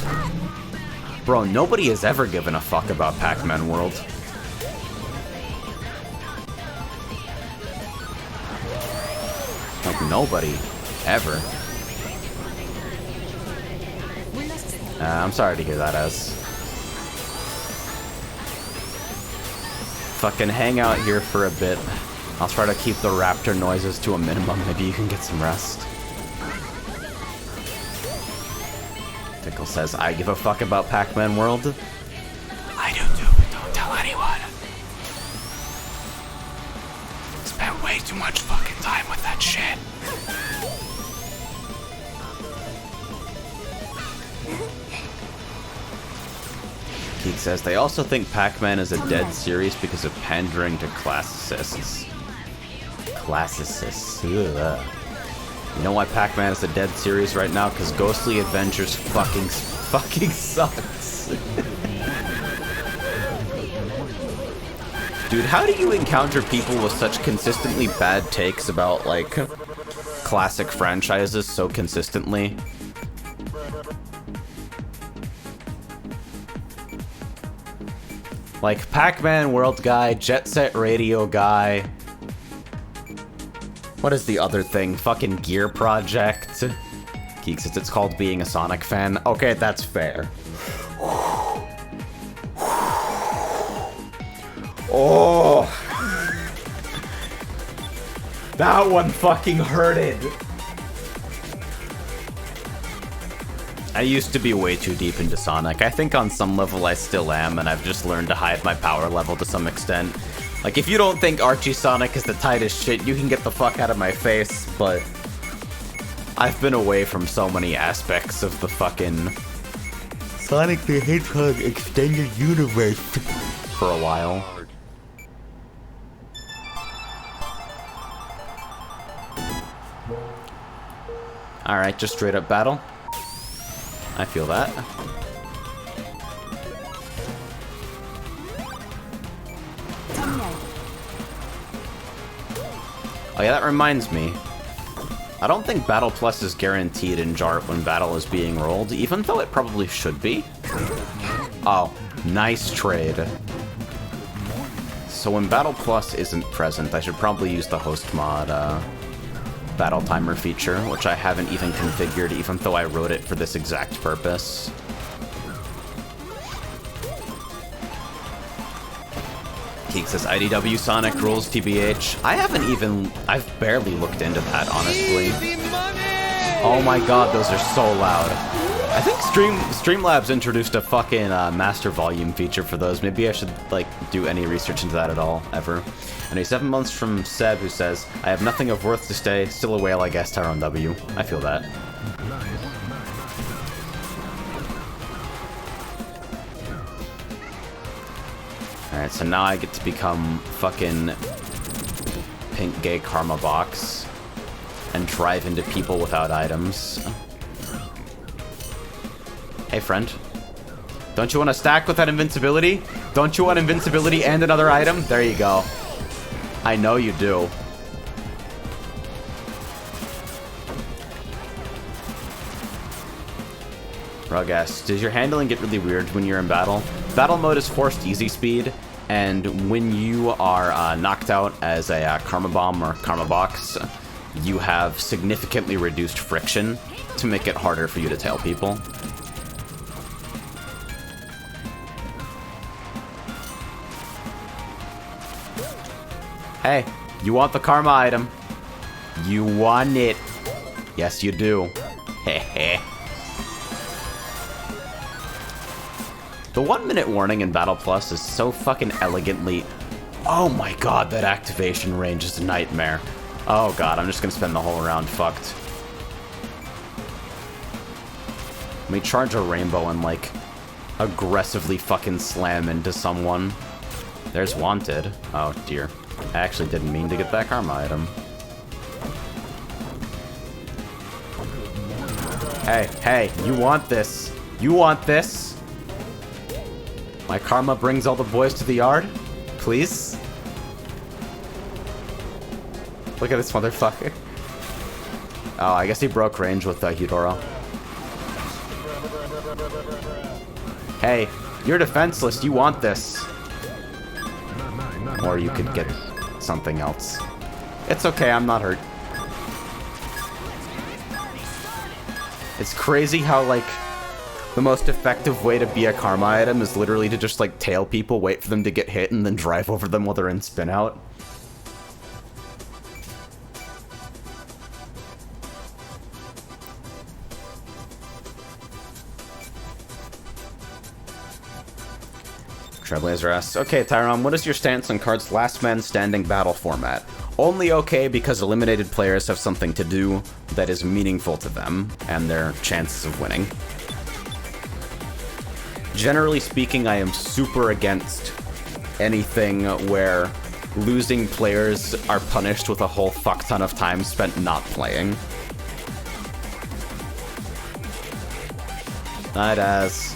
Bro, nobody has ever given a fuck about Pac-Man World. Like, nobody. Ever. I'm sorry to hear that, Ez. Fucking hang out here for a bit. I'll try to keep the raptor noises to a minimum. Maybe you can get some rest. Tickle says, I give a fuck about Pac-Man World. I do too, but don't tell anyone. Spent way too much fucking time with that shit. Geek says, they also think Pac-Man is a dead series because of pandering to classicists. Classicists. Ugh. You know why Pac-Man is a dead series right now? Because Ghostly Adventures fucking sucks. Dude, how do you encounter people with such consistently bad takes about, like, classic franchises so consistently? Like, Pac-Man World guy, Jet Set Radio guy. What is the other thing? Fucking Gear Project. Geek says it's called being a Sonic fan. Okay, that's fair. Oh! That one fucking hurted. I used to be way too deep into Sonic. I think on some level I still am, and I've just learned to hide my power level to some extent. Like, if you don't think Archie Sonic is the tightest shit, you can get the fuck out of my face, but I've been away from so many aspects of the fucking Sonic the Hedgehog extended universe for a while. Alright, just straight up battle. I feel that. Oh yeah, that reminds me. I don't think Battle Plus is guaranteed in Jart when battle is being rolled, even though it probably should be. Oh, nice trade. So when Battle Plus isn't present, I should probably use the host mod battle timer feature, which I haven't even configured, even though I wrote it for this exact purpose. Geek says IDW Sonic rules TBH. I've barely looked into that, honestly. Oh my god, those are so loud. I think Streamlabs introduced a fucking master volume feature for those. Maybe I should, like, do any research into that at all, ever. And 7 months from Seb, who says, I have nothing of worth to stay, still a whale, I guess, Tyrone W. I feel that. Alright, so now I get to become fucking pink gay karma box and drive into people without items. Hey, friend. Don't you want to stack with that invincibility? Don't you want invincibility and another item? There you go. I know you do. Rugas, does your handling get really weird when you're in battle? Battle mode is forced easy speed, and when you are knocked out as a Karma Bomb or Karma Box, you have significantly reduced friction to make it harder for you to tail people. Hey, you want the karma item. You want it. Yes, you do. Heh. The 1 minute warning in Battle Plus is so fucking elegantly... Oh my god, that activation range is a nightmare. Oh god, I'm just gonna spend the whole round fucked. Let me charge a rainbow and, like, aggressively fucking slam into someone. There's Wanted. Oh dear. I actually didn't mean to get that karma item. Hey, you want this. You want this. My karma brings all the boys to the yard? Please? Look at this motherfucker. Oh, I guess he broke range with Hidora. Hey, you're defenseless. You want this. Or you could get something else. It's okay, I'm not hurt. It's crazy how, like, the most effective way to be a karma item is literally to just, like, tail people, wait for them to get hit, and then drive over them while they're in spin out. Trailblazer asks, okay, Tyrone, what is your stance on Kart's last man standing battle format? Only okay because eliminated players have something to do that is meaningful to them and their chances of winning. Generally speaking, I am super against anything where losing players are punished with a whole fuck ton of time spent not playing. Night as.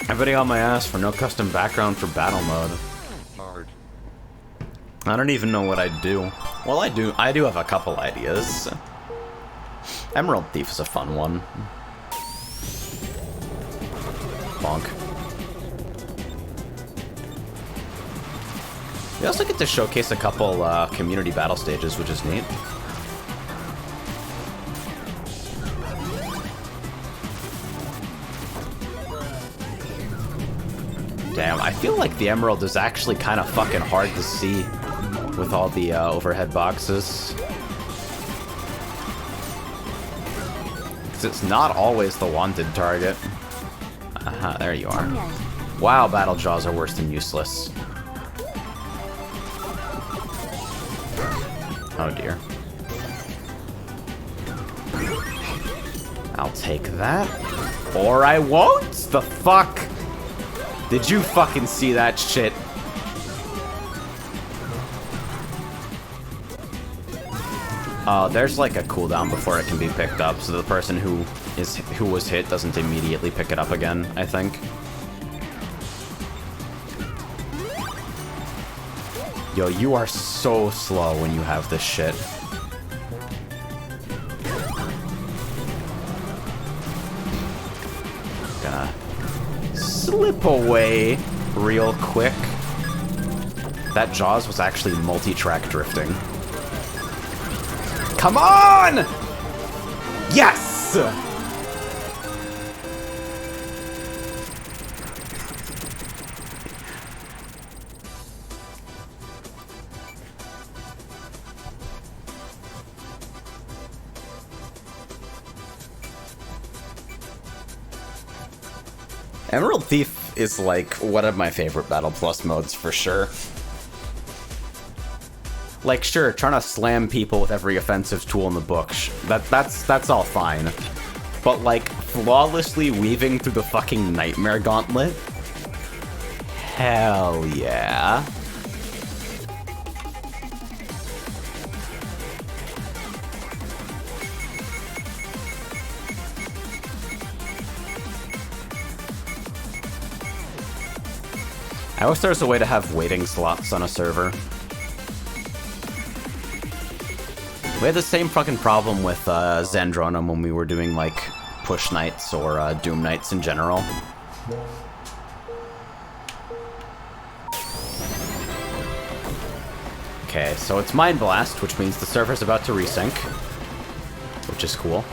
Everybody on my ass for no custom background for battle mode. Hard. I don't even know what I'd do. Well, I do have a couple ideas. Emerald Thief is a fun one. Bonk. We also get to showcase a couple community battle stages, which is neat. Damn, I feel like the Emerald is actually kind of fucking hard to see with all the overhead boxes. Because it's not always the wanted target. Aha, there you are. Wow, battle jaws are worse than useless. Oh dear. I'll take that. Or I won't? The fuck? Did you fucking see that shit? There's like a cooldown before it can be picked up, so the person who was hit doesn't immediately pick it up again, I think. Yo, you are so slow when you have this shit. Gonna slip away real quick. That Jaws was actually multi-track drifting. Come on! Yes! Emerald Thief is like one of my favorite Battle Plus modes for sure. Like, sure, trying to slam people with every offensive tool in the book, that's all fine. But like, flawlessly weaving through the fucking Nightmare Gauntlet? Hell yeah. I wish there was a way to have waiting slots on a server. We had the same fucking problem with Zandronum when we were doing, like, push nights or Doom nights in general. Okay, so it's Mind Blast, which means the server's about to resync, which is cool.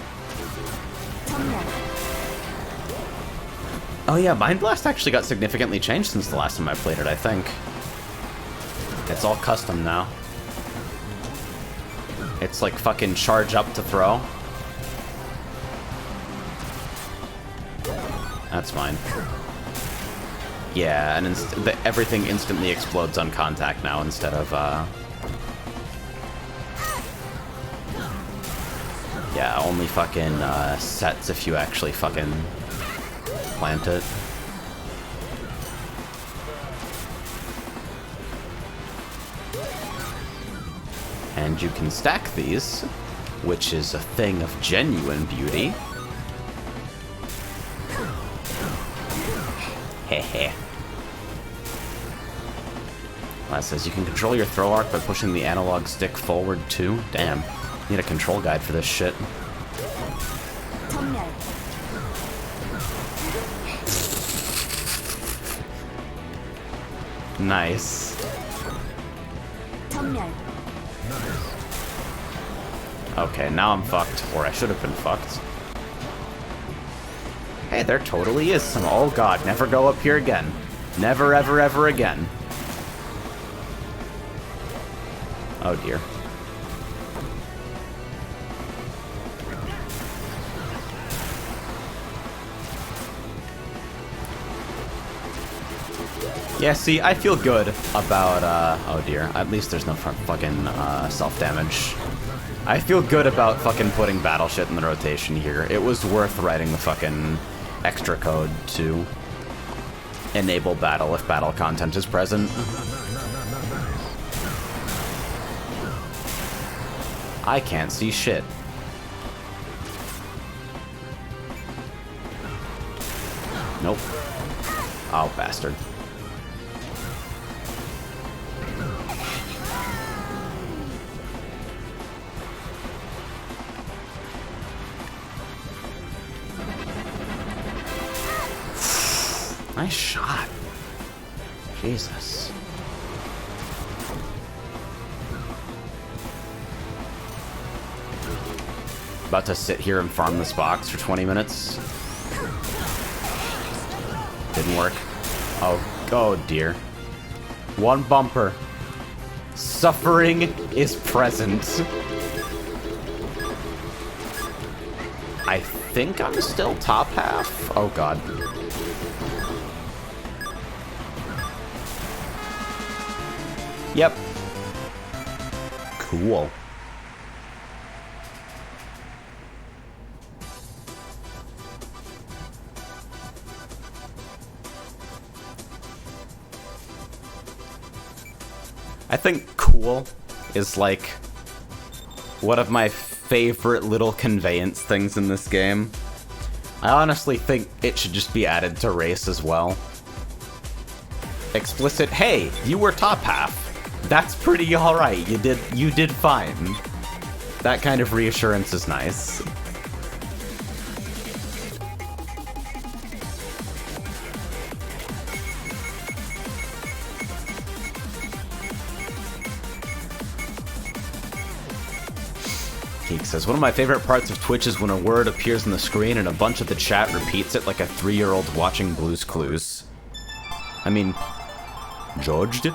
Oh yeah, Mind Blast actually got significantly changed since the last time I played it, I think. It's all custom now. It's like fucking charge up to throw. That's fine. Yeah, and everything instantly explodes on contact now instead of, yeah, only fucking, sets if you actually fucking plant it. And you can stack these, which is a thing of genuine beauty. Hehe. That says you can control your throw arc by pushing the analog stick forward too. Damn, need a control guide for this shit. Nice. Okay, now I'm fucked, or I should have been fucked. Hey, there totally is some. Oh god, never go up here again. Never, ever, ever again. Oh dear. Yeah, see, I feel good about, oh dear, at least there's no fucking, self-damage. I feel good about fucking putting battle shit in the rotation here. It was worth writing the fucking extra code to enable battle if battle content is present. I can't see shit. Nope. Oh, bastard. Nice shot. Jesus. About to sit here and farm this box for 20 minutes. Didn't work. Oh dear. One bumper. Suffering is present. I think I'm still top half. Oh god. Yep. Cool. I think cool is like one of my favorite little conveyance things in this game. I honestly think it should just be added to race as well. Explicit, hey, you were top half. That's pretty alright. You did fine. That kind of reassurance is nice. Geek says, one of my favorite parts of Twitch is when a word appears on the screen and a bunch of the chat repeats it like a 3-year-old watching Blue's Clues. I mean, judged?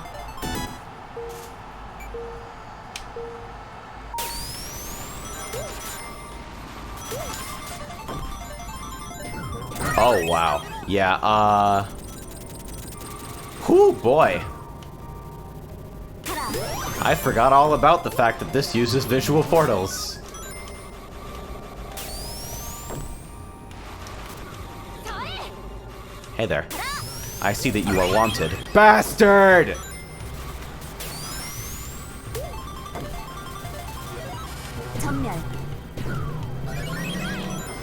Oh, wow. Yeah, whew, boy. I forgot all about the fact that this uses visual portals. Hey there. I see that you are wanted. Bastard!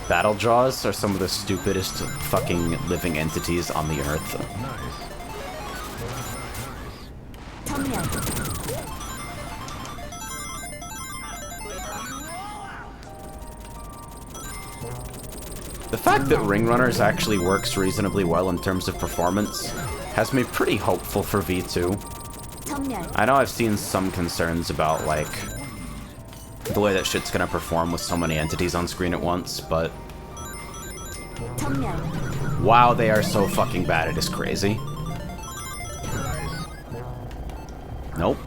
Battle jaws are some of the stupidest fucking living entities on the earth. The fact that Ring Runners actually works reasonably well in terms of performance has me pretty hopeful for V2. I know I've seen some concerns about, like, the way that shit's gonna perform with so many entities on screen at once, but wow, they are so fucking bad, it is crazy. Nope.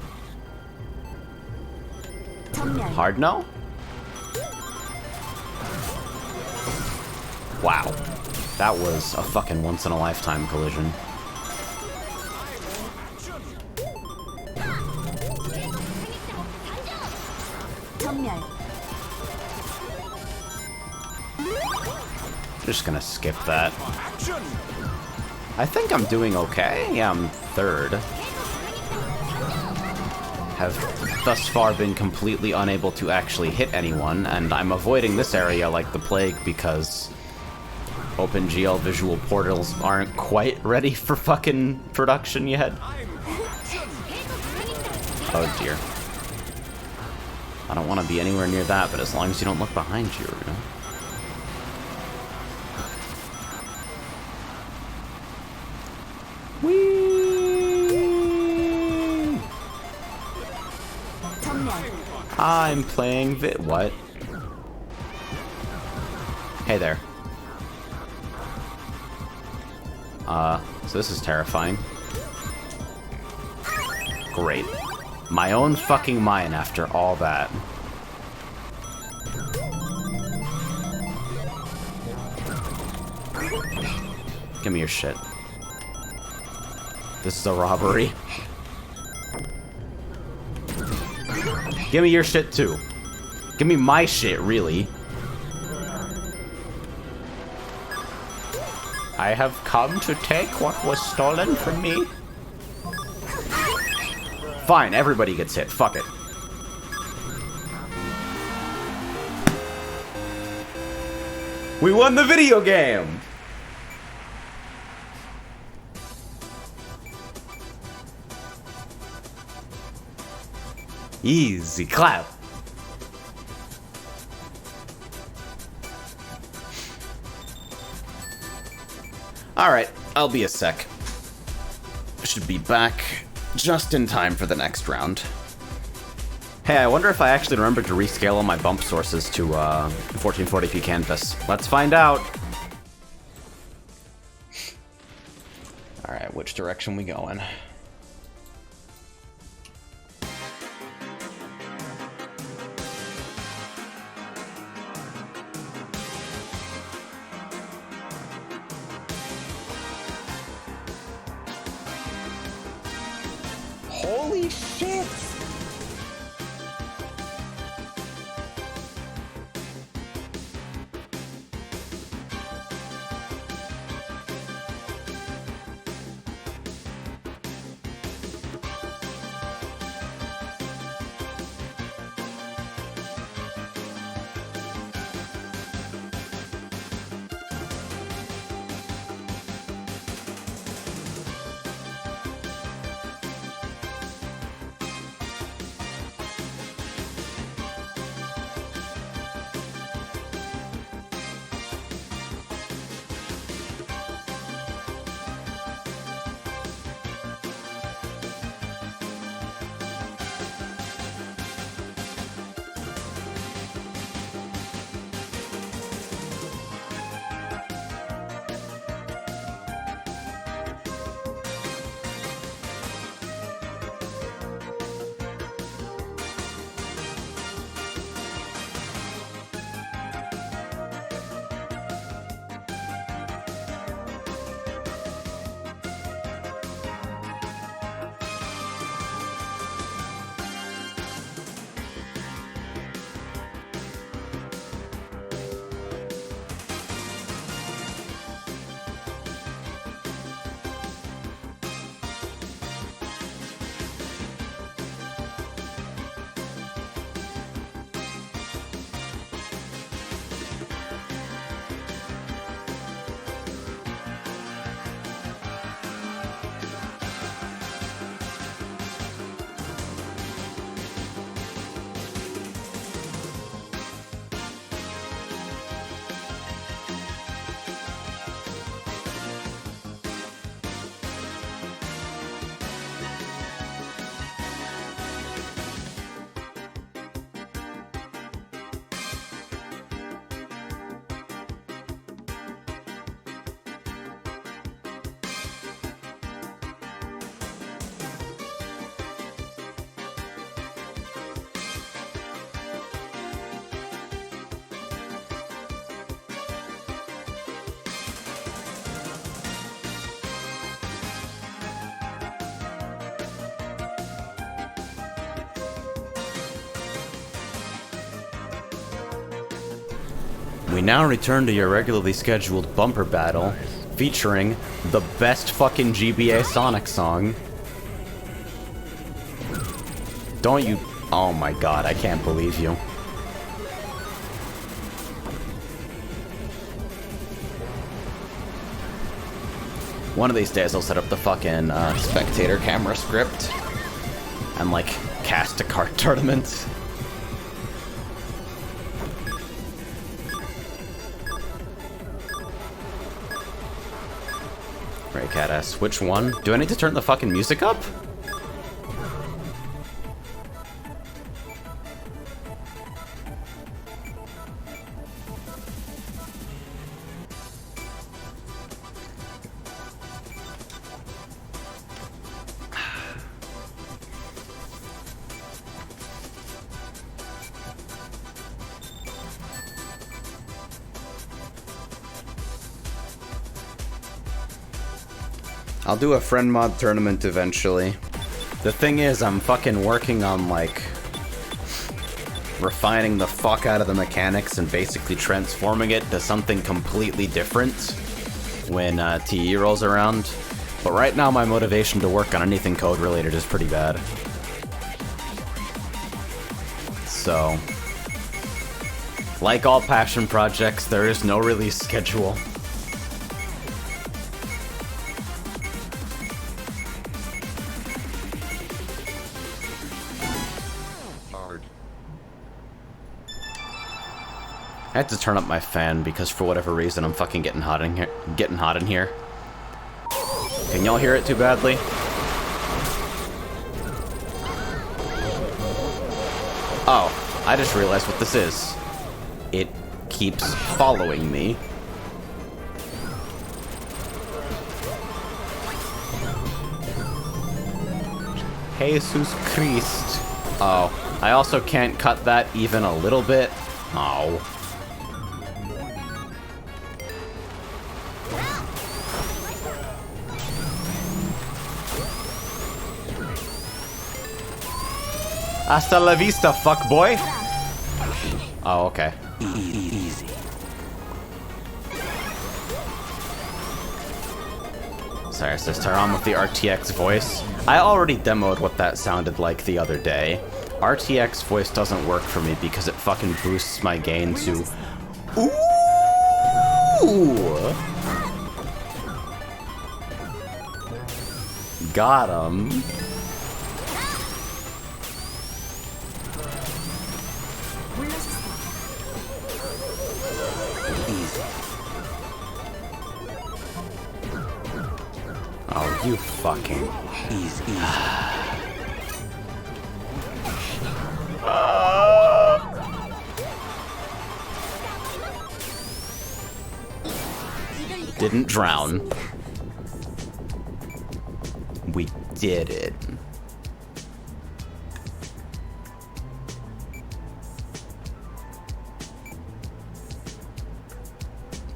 Hard no? Wow. That was a fucking once-in-a-lifetime collision. Just gonna skip that. I think I'm doing okay. Yeah, I'm third. Have thus far been completely unable to actually hit anyone, and I'm avoiding this area like the plague because OpenGL visual portals aren't quite ready for fucking production yet. Oh dear. I don't want to be anywhere near that, but as long as you don't look behind you, you know? Whee! I'm playing what? Hey there. So this is terrifying. Great. My own fucking mine after all that. Give me your shit. This is a robbery. Give me your shit, too. Give me my shit, really. I have come to take what was stolen from me. Fine, everybody gets hit. Fuck it. We won the video game! Easy clap. Alright, I'll be a sec. Should be back just in time for the next round. Hey, I wonder if I actually remembered to rescale all my bump sources to 1440p canvas. Let's find out. Alright, which direction we going? Holy shit! We now return to your regularly scheduled bumper battle, featuring the best fucking GBA Sonic song. Don't you... Oh my god, I can't believe you. One of these days I'll set up the fucking spectator camera script and like cast a kart tournament. Right, Catass. Which one? Do I need to turn the fucking music up? I'll do a friend mod tournament eventually. The thing is, I'm fucking working on, like, refining the fuck out of the mechanics and basically transforming it to something completely different when TE rolls around. But right now, my motivation to work on anything code-related is pretty bad. So, like all passion projects, there is no release schedule. I had to turn up my fan because for whatever reason I'm fucking getting hot in here. Can y'all hear it too badly? Oh, I just realized what this is. It keeps following me. Jesus Christ. Oh, I also can't cut that even a little bit. Oh. Hasta la vista, fuckboy. Oh, okay. Easy. Sorry, sister, on with the RTX voice. I already demoed what that sounded like the other day. RTX voice doesn't work for me because it fucking boosts my gain to... Ooh! Got him. Oh, you fucking... Easy. Didn't drown. We did it.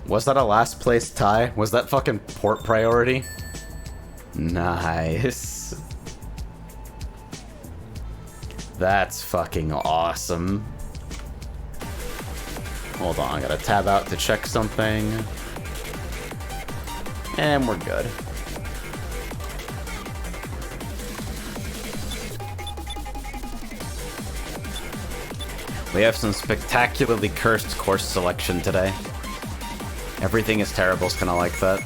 Was that a last place tie? Was that fucking port priority? Nice. That's fucking awesome. Hold on, I gotta tab out to check something. And we're good. We have some spectacularly cursed course selection today. Everything is terrible, is kinda like that.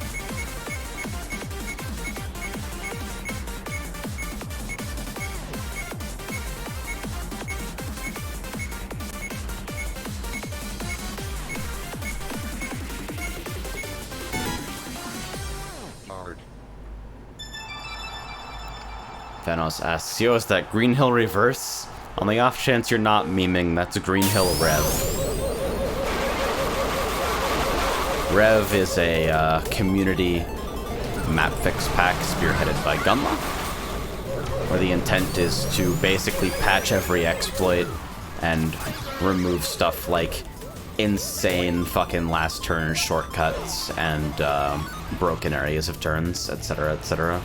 Thanos asks, yo, is that Green Hill reverse? On the off chance you're not memeing, that's a Green Hill Rev. Rev is a community map fix pack spearheaded by Gunma, where the intent is to basically patch every exploit and remove stuff like insane fucking last turn shortcuts and broken areas of turns, etc., etc.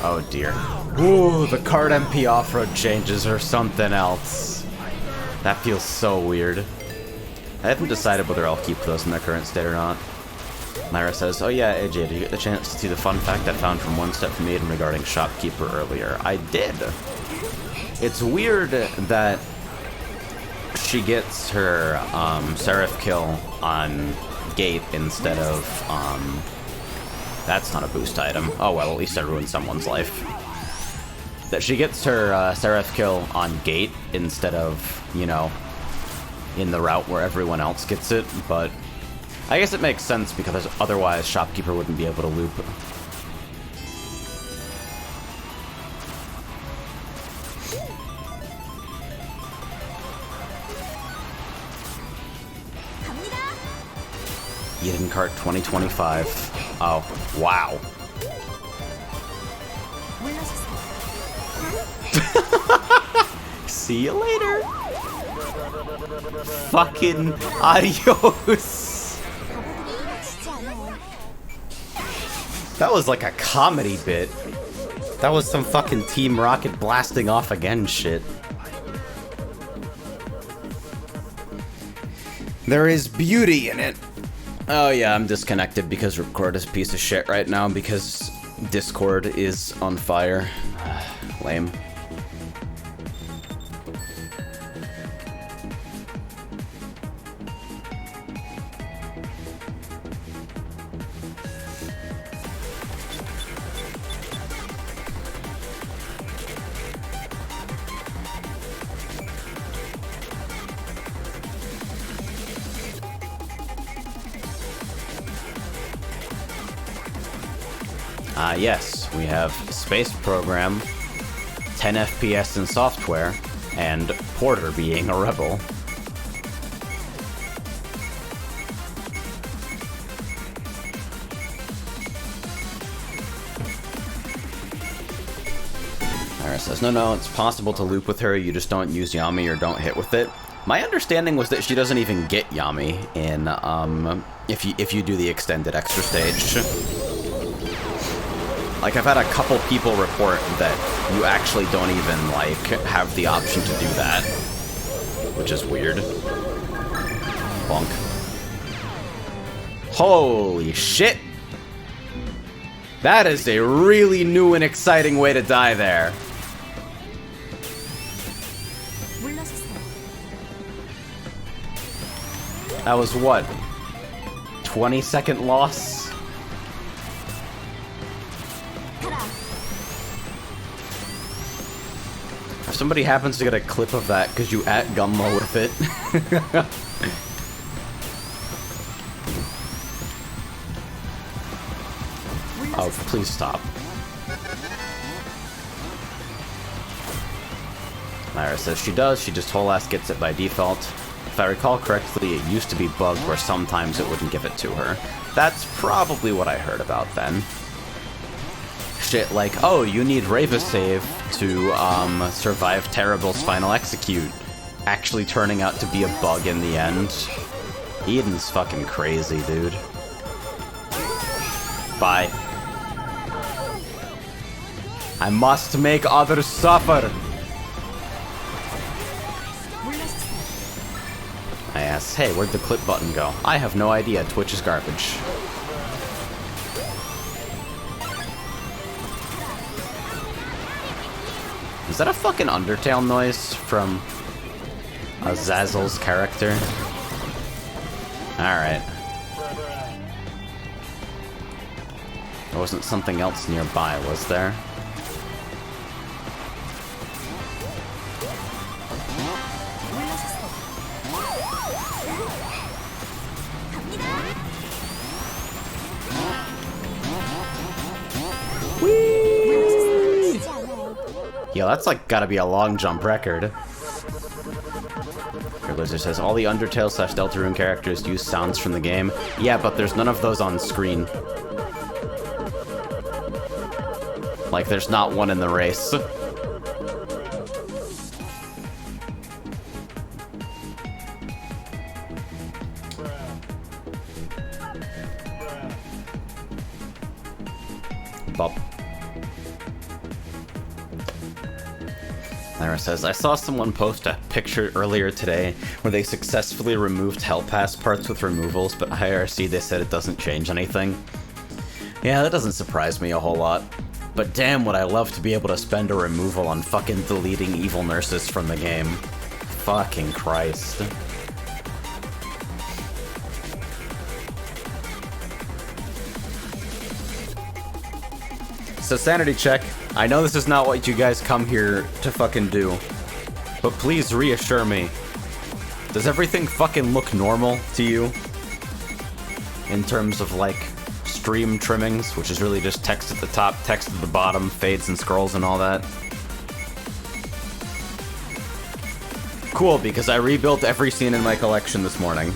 Oh dear. Ooh, the card MP off-road changes are something else. That feels so weird. I haven't decided whether I'll keep those in their current state or not. Myra says, oh yeah, AJ, did you get the chance to see the fun fact I found from One Step from Eden regarding Shopkeeper earlier? I did. It's weird that she gets her Seraph kill on Gate instead of that's not a boost item. Oh well, at least I ruined someone's life. That she gets her Seraph kill on Gate instead of, you know, in the route where everyone else gets it, but I guess it makes sense because otherwise Shopkeeper wouldn't be able to loop. Eden Kart 2025. Oh, wow. See you later. Fucking adios. 가보들이 쉽지 않아요. That was like a comedy bit. That was some fucking Team Rocket blasting off again shit. There is beauty in it. Oh yeah, I'm disconnected because Record is a piece of shit right now because Discord is on fire. Lame. Yes, we have Space Program, 10 FPS in software, and Porter being a rebel. Ira says, no, it's possible to loop with her, you just don't use Yami or don't hit with it. My understanding was that she doesn't even get Yami in, if you do the extended extra stage. Like, I've had a couple people report that you actually don't even, like, have the option to do that. Which is weird. Bonk. Holy shit! That is a really new and exciting way to die there. 물러서세요. That was what? 20-second loss? If somebody happens to get a clip of that, could you at Gummo with it? Oh, please stop. Myra says she does, she just whole ass gets it by default. If I recall correctly, it used to be bugged where sometimes it wouldn't give it to her. That's probably what I heard about then. Shit like, oh, you need Rava save to survive Terrible's final execute, actually turning out to be a bug in the end. Eden's fucking crazy, dude. Bye. I must make others suffer. I asked, hey, where'd the clip button go? I have no idea, Twitch is garbage. Is that a fucking Undertale noise from Azazel's character? Alright. There wasn't something else nearby, was there? Yeah, that's like gotta be a long jump record. Blizzard says all the Undertale / Deltarune characters use sounds from the game. Yeah, but there's none of those on screen. Like, there's not one in the race. Bop. Lyra says, I saw someone post a picture earlier today where they successfully removed Hell Pass parts with removals, but IRC they said it doesn't change anything. Yeah, that doesn't surprise me a whole lot. But damn would I love to be able to spend a removal on fucking deleting evil nurses from the game. Fucking Christ. So sanity check. I know this is not what you guys come here to fucking do, but please reassure me. Does everything fucking look normal to you? In terms of, like, stream trimmings, which is really just text at the top, text at the bottom, fades and scrolls and all that. Cool, because I rebuilt every scene in my collection this morning.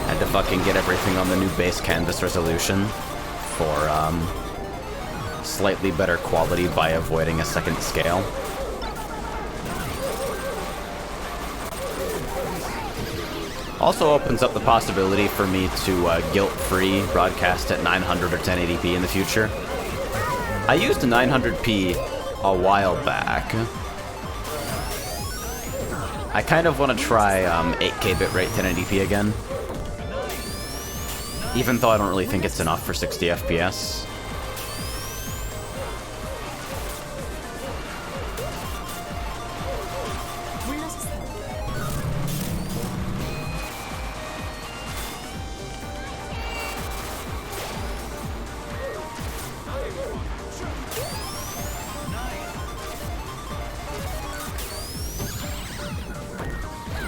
Had to fucking get everything on the new base canvas resolution. for slightly better quality by avoiding a second scale. Also opens up the possibility for me to guilt-free broadcast at 900 or 1080p in the future. I used a 900p a while back. I kind of want to try 8K bitrate 1080p again. Even though I don't really think it's enough for 60 FPS.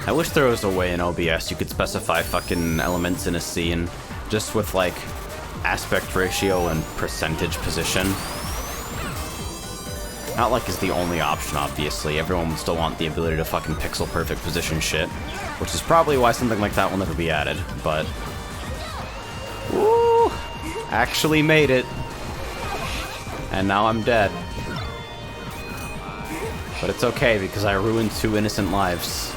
I wish there was a way in OBS you could specify fucking elements in a scene just with, like, aspect ratio and percentage position. Not like it's the only option, obviously. Everyone would still want the ability to fucking pixel perfect position shit, which is probably why something like that will never be added, but... Woo! Actually made it. And now I'm dead. But it's okay, because I ruined 2 innocent lives.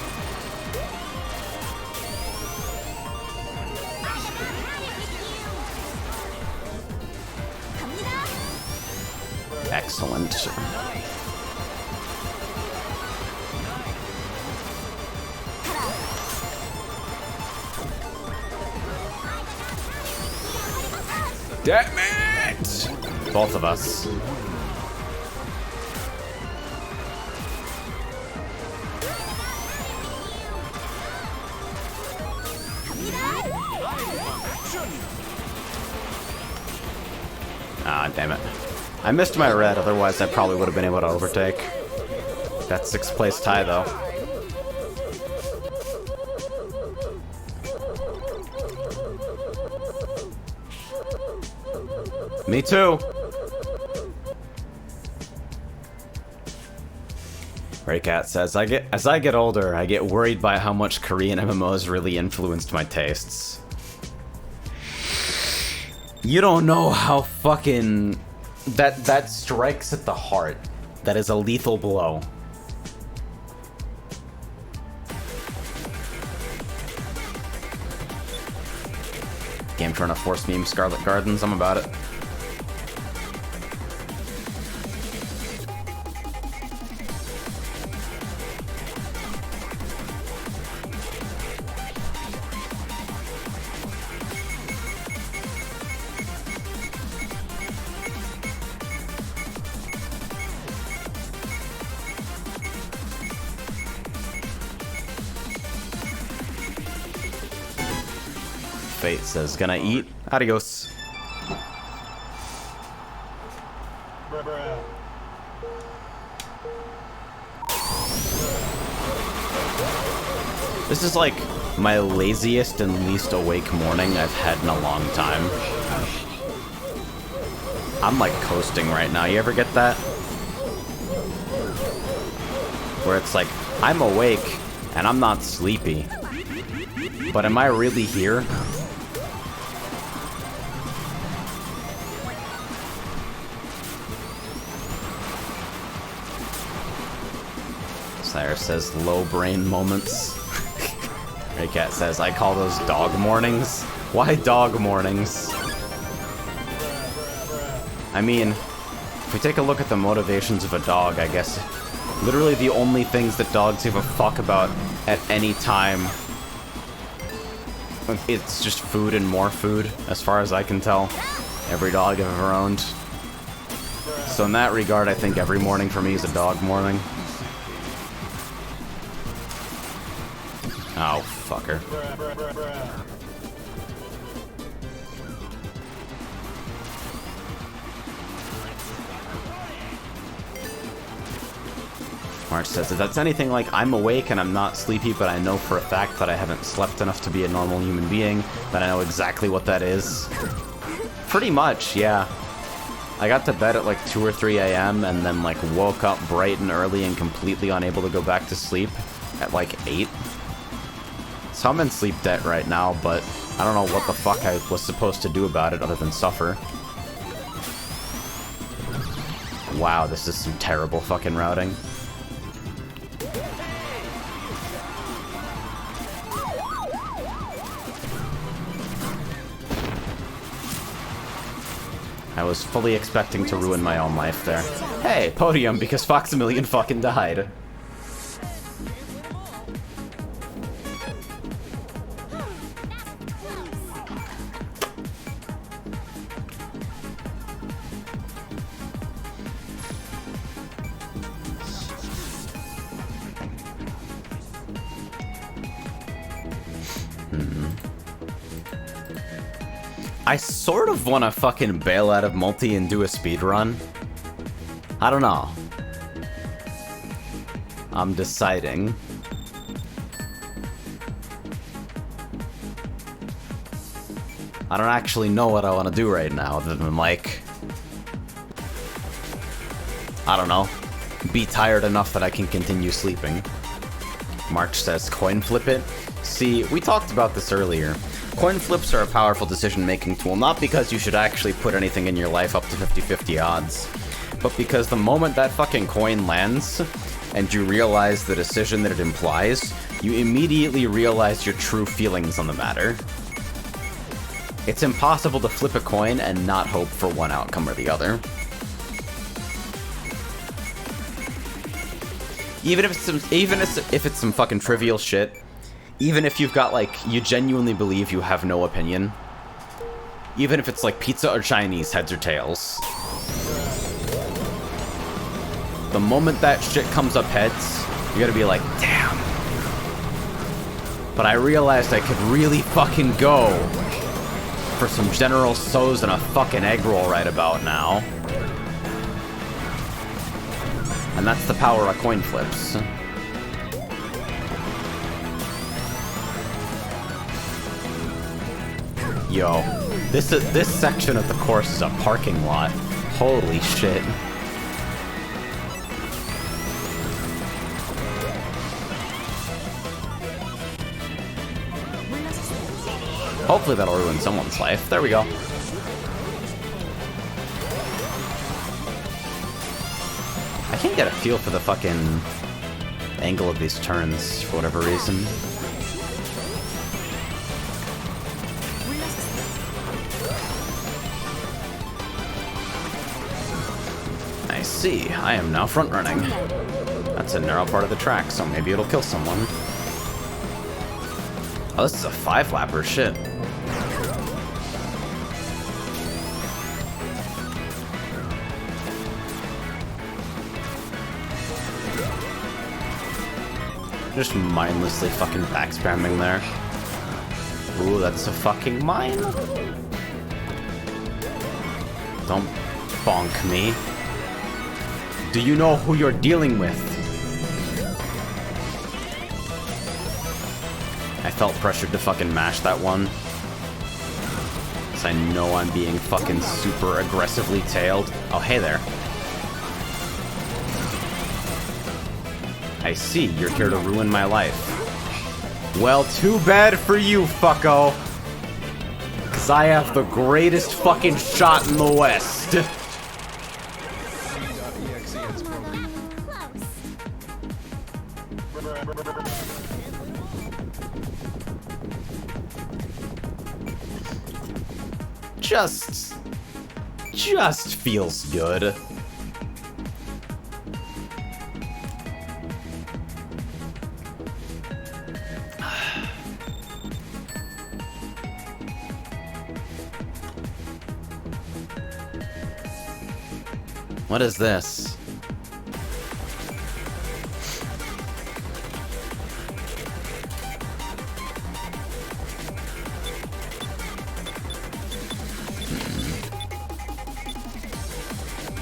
Excellent. Damn it! Both of us. Ah, damn it. I missed my red, otherwise I probably would have been able to overtake. That 6th place tie, though. Me too! Raycat says, as I get older, I get worried by how much Korean MMOs really influenced my tastes. You don't know how fucking... That strikes at the heart. That is a lethal blow. Game trying to force meme Scarlet Gardens, I'm about it. Fate says, gonna eat. Adios. This is like my laziest and least awake morning I've had in a long time. I'm like coasting right now. You ever get that? Where it's like, I'm awake and I'm not sleepy. But am I really here? Sire says low brain moments. Raycat says, I call those dog mornings. Why dog mornings? I mean, if we take a look at the motivations of a dog, I guess literally the only things that dogs give a fuck about at any time, it's just food and more food, as far as I can tell. Every dog I've ever owned. So in that regard, I think every morning for me is a dog morning. Oh, fucker. March says, if that's anything like I'm awake and I'm not sleepy, but I know for a fact that I haven't slept enough to be a normal human being, then I know exactly what that is. Pretty much, yeah. I got to bed at like 2 or 3 a.m. and then like woke up bright and early and completely unable to go back to sleep at like 8. So I'm in sleep debt right now, but I don't know what the fuck I was supposed to do about it other than suffer. Wow, this is some terrible fucking routing. I was fully expecting to ruin my own life there. Hey, podium because Foxamillion fucking died. I sort of want to fucking bail out of multi and do a speedrun. I don't know. I'm deciding. I don't actually know what I want to do right now, other than, like, I don't know, be tired enough that I can continue sleeping. March says coin flip it. See, we talked about this earlier. Coin flips are a powerful decision-making tool, not because you should actually put anything in your life up to 50-50 odds, but because the moment that fucking coin lands, and you realize the decision that it implies, you immediately realize your true feelings on the matter. It's impossible to flip a coin and not hope for one outcome or the other. Even if it's some fucking trivial shit, even if you've got, like, you genuinely believe you have no opinion, even if it's like pizza or Chinese, heads or tails, the moment that shit comes up heads, you gotta be like, damn. But I realized I could really fucking go for some General Tso's and a fucking egg roll right about now. And that's the power of coin flips. Yo, this section of the course is a parking lot. Holy shit. Hopefully that'll ruin someone's life. There we go. I can't get a feel for the fucking angle of these turns for whatever reason. I see. I am now front running. That's a narrow part of the track, so maybe it'll kill someone. Oh, this is a 5-lapper. Shit. Just mindlessly fucking backspamming there. Ooh, that's a fucking mine. Don't bonk me. Do you know who you're dealing with? I felt pressured to fucking mash that one. Cause I know I'm being fucking super aggressively tailed. Oh, hey there. I see, you're here to ruin my life. Well, too bad for you, fucko. Cause I have the greatest fucking shot in the West. Just feels good. What is this?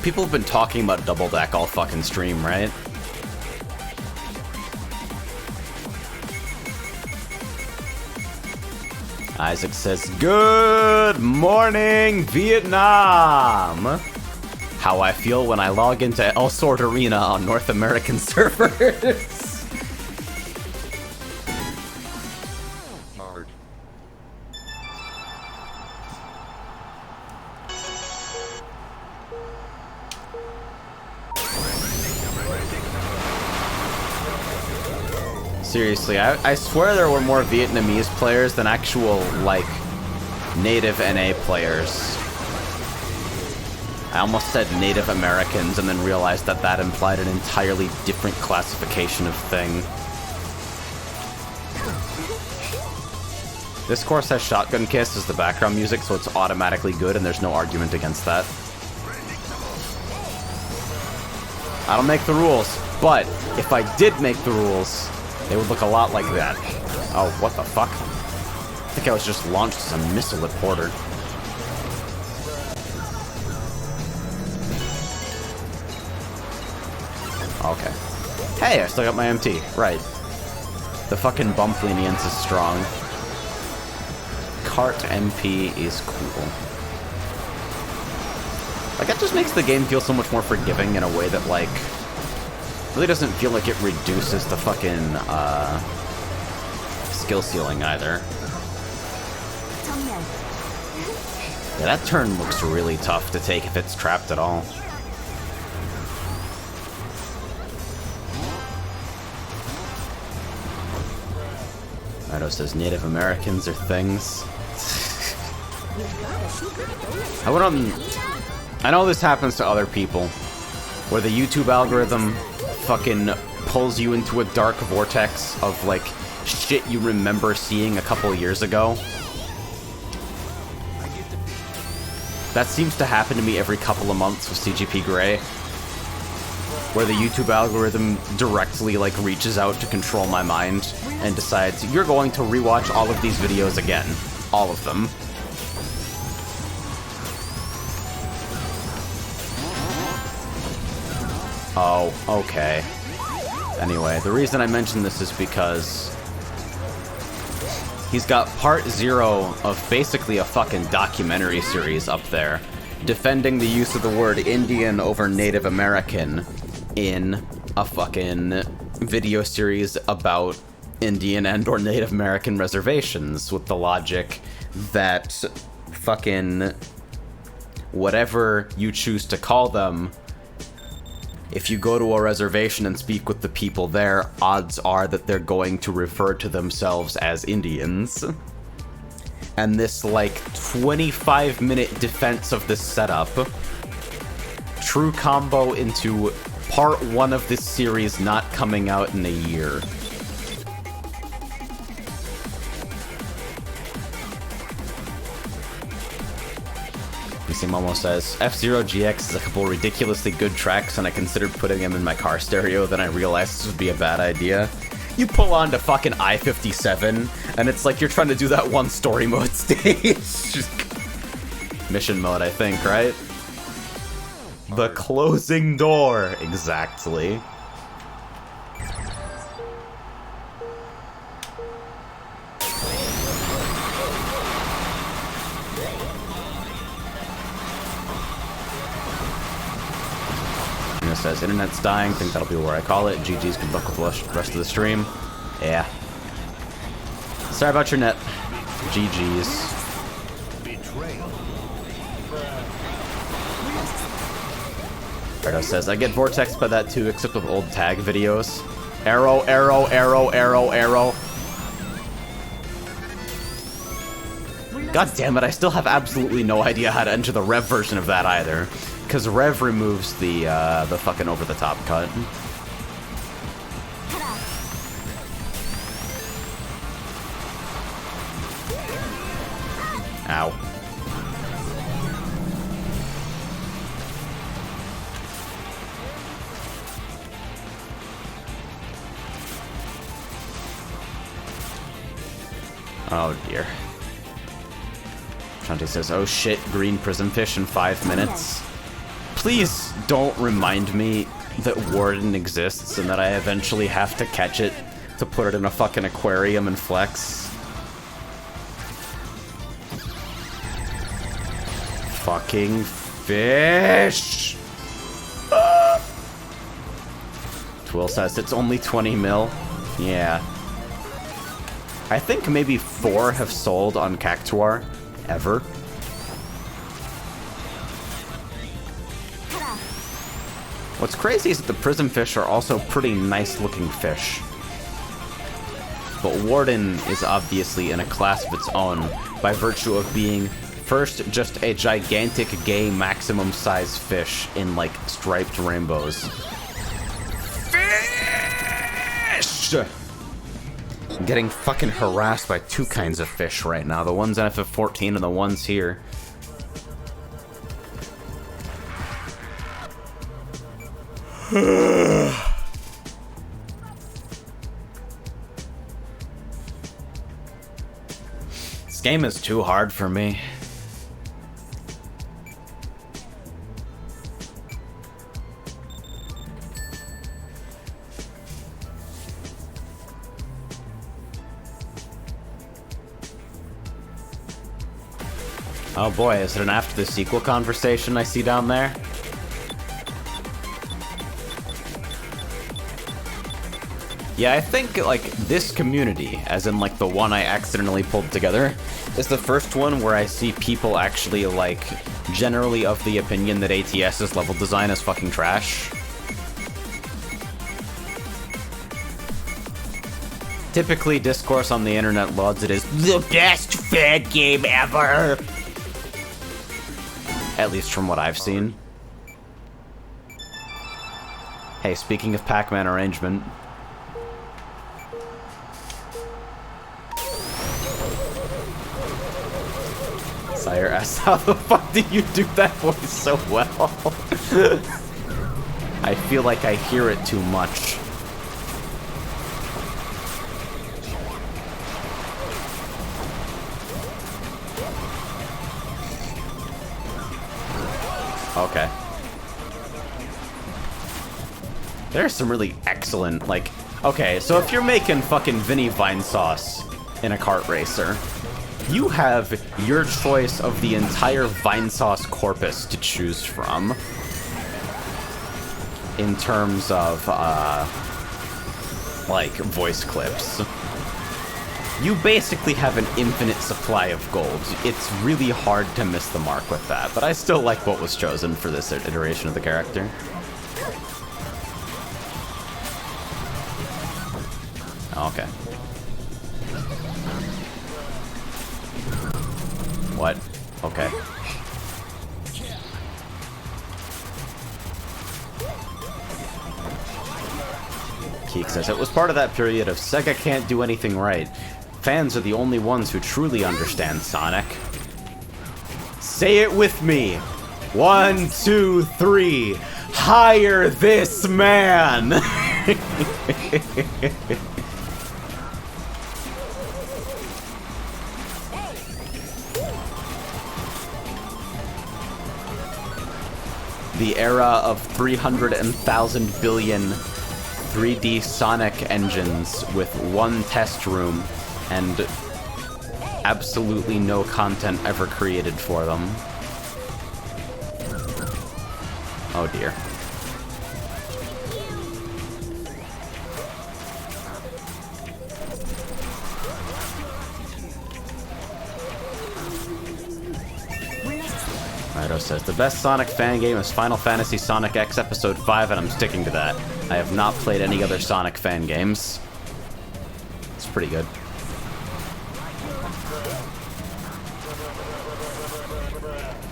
People have been talking about Double Deck all fucking stream, right? Isaac says, "Good morning, Vietnam!" How I feel when I log into El Sword Arena on North American servers. Hard. Seriously, I swear there were more Vietnamese players than actual, like, native NA players. I almost said Native Americans and then realized that that implied an entirely different classification of thing. This course has Shotgun Kiss as the background music, so it's automatically good and there's no argument against that. I don't make the rules, but if I did make the rules, they would look a lot like that. Oh, what the fuck? I think I was just launched as a missile at Porter. Okay. Hey, I still got my MT. Right. The fucking bump lenience is strong. Kart MP is cool. Like, that just makes the game feel so much more forgiving in a way that, like, really doesn't feel like it reduces the fucking, skill ceiling either. Yeah, that turn looks really tough to take if it's trapped at all. Rado says Native Americans are things. I know this happens to other people, where the YouTube algorithm fucking pulls you into a dark vortex of, like, shit you remember seeing a couple years ago. That seems to happen to me every couple of months with CGP Grey, where the YouTube algorithm directly, like, reaches out to control my mind and decides, you're going to rewatch all of these videos again. All of them. Oh, okay. Anyway, the reason I mention this is because he's got part 0 of basically a fucking documentary series up there, defending the use of the word Indian over Native American in a fucking video series about Indian and or Native American reservations, with the logic that fucking whatever you choose to call them, if you go to a reservation and speak with the people there, odds are that they're going to refer to themselves as Indians. And this, like, 25-minute defense of this setup, true combo into part 1 of this series not coming out in a year. Momo says, F-Zero GX is a couple ridiculously good tracks, and I considered putting them in my car stereo, then I realized this would be a bad idea. You pull on to fucking I-57, and it's like you're trying to do that one story mode stage. Just mission mode, I think, right? The closing door, exactly. Says internet's dying, think that'll be where I call it. GG's, good luck with the rest of the stream. Yeah. Sorry about your net. GG's. Rado says, I get vortexed by that too, except with old tag videos. Arrow, arrow, arrow, arrow, arrow. God damn it, I still have absolutely no idea how to enter the rev version of that either. Because Rev removes the fucking over-the-top cut. Ow. Oh dear. Shanti says, oh shit, green prismfish in 5 minutes. Please don't remind me that Warden exists and that I eventually have to catch it to put it in a fucking aquarium and flex. Fucking fish! Twill says it's only 20 mil. Yeah. I think maybe 4 have sold on Cactuar ever. What's crazy is that the prismfish are also pretty nice looking fish. but Warden is obviously in a class of its own by virtue of being first just a gigantic gay maximum size fish in like striped rainbows. Fish! I'm getting fucking harassed by two kinds of fish right now. The ones in FF14 and the ones here. This game is too hard for me. Oh boy, is it an after the sequel conversation I see down there? Yeah, I think, like, this community, as in, like, the one I accidentally pulled together, is the first one where I see people actually, like, generally of the opinion that ATS's level design is fucking trash. Typically, discourse on the internet lauds it as the best fan game ever! At least from what I've seen. Hey, speaking of Pac-Man arrangement... Sire asks, how the fuck do you do that voice so well? I feel like I hear it too much. Okay. There's some really excellent, like... Okay, so if you're making fucking Vinny Vine Sauce in a kart racer, you have your choice of the entire Vine Sauce corpus to choose from. In terms of, like, voice clips. You basically have an infinite supply of gold. It's really hard to miss the mark with that, but I still like what was chosen for this iteration of the character. Okay. What? Okay. Keek says, it was part of that period of Sega can't do anything right. Fans are the only ones who truly understand Sonic. Say it with me. 1, 2, 3. Hire this man! The era of 300,000 billion 3D Sonic engines with one test room and absolutely no content ever created for them. Oh dear. Rido says, the best Sonic fan game is Final Fantasy Sonic X Episode 5, and I'm sticking to that. I have not played any other Sonic fan games. It's pretty good.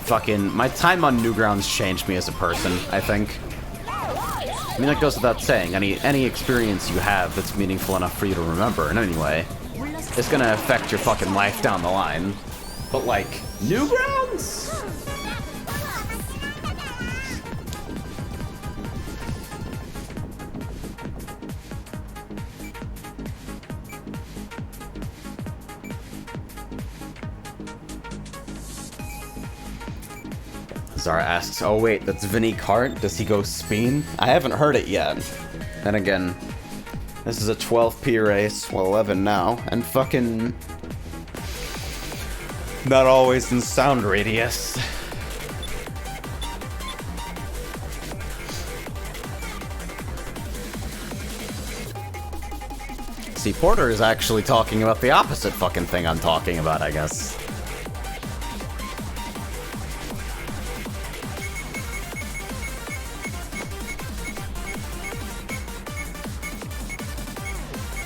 Fucking, my time on Newgrounds changed me as a person, I think. I mean, that goes without saying. Any experience you have that's meaningful enough for you to remember in any way is gonna affect your fucking life down the line. But, like, Newgrounds? Zara asks, oh wait, that's Vinny Kart? Does he go Speen? I haven't heard it yet. Then again, this is a 12p race, well 11 now, and fucking... not always in sound radius. See, Porter is actually talking about the opposite fucking thing I'm talking about, I guess.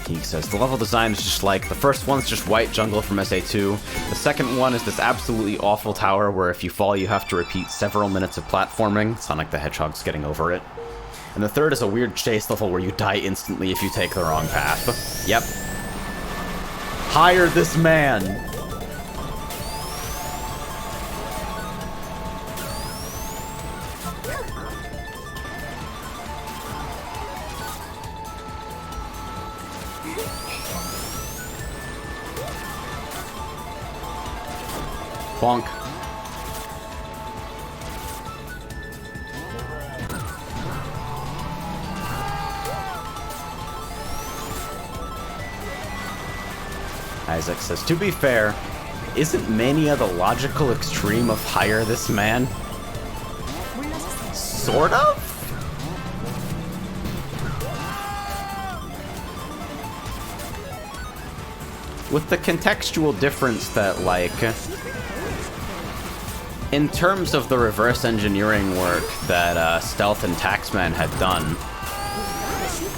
He says, the level design is just like, the first one's just white jungle from SA2. The second one is this absolutely awful tower where if you fall you have to repeat several minutes of platforming. Sonic the Hedgehog's getting over it. And the third is a weird chase level where you die instantly if you take the wrong path. Yep. Hire this man! Bonk. Isaac says, to be fair, isn't Mania the logical extreme of hire this man? Sort of? With the contextual difference that, like, in terms of the reverse engineering work that Stealth and Taxman had done,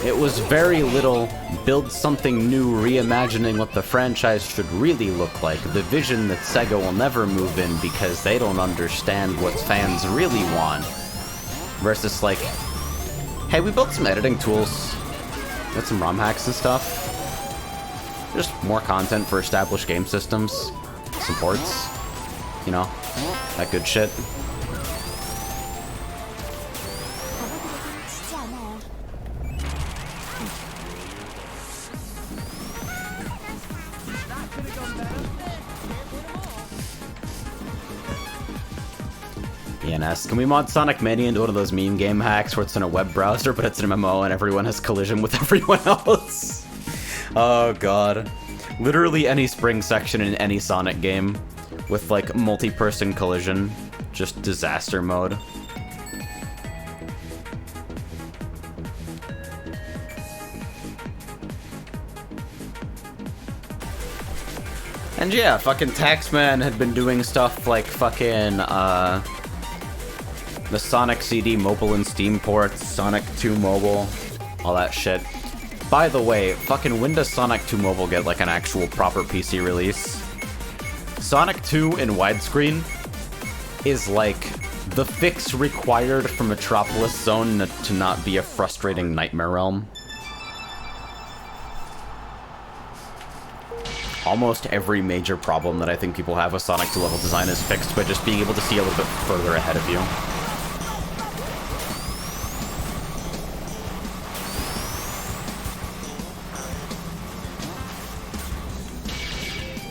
it was very little build something new, reimagining what the franchise should really look like, the vision that Sega will never move in because they don't understand what fans really want, versus like, hey, we built some editing tools, got some ROM hacks and stuff, just more content for established game systems, some ports, you know, that good shit. BNS, can we mod Sonic Mania into one of those meme game hacks where it's in a web browser but it's an MMO and everyone has collision with everyone else? Oh god. Literally any spring section in any Sonic game with like multi-person collision. Just disaster mode. And yeah, fucking Taxman had been doing stuff like fucking, the Sonic CD mobile and Steam ports, Sonic 2 mobile, all that shit. By the way, fucking when does Sonic 2 mobile get like an actual proper PC release? Sonic 2 in widescreen is like the fix required for Metropolis Zone to not be a frustrating nightmare realm. Almost every major problem that I think people have with Sonic 2 level design is fixed by just being able to see a little bit further ahead of you.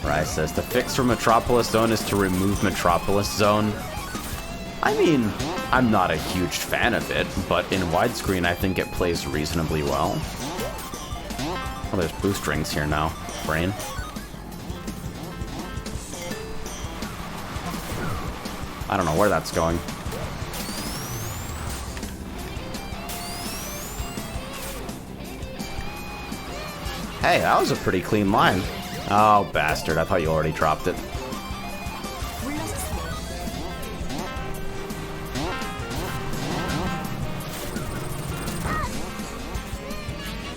Rai says, the fix for Metropolis Zone is to remove Metropolis Zone. I mean, I'm not a huge fan of it, but in widescreen I think it plays reasonably well. Oh, there's boost rings here now, brain. I don't know where that's going. Hey, that was a pretty clean line. Oh, bastard. I thought you already dropped it.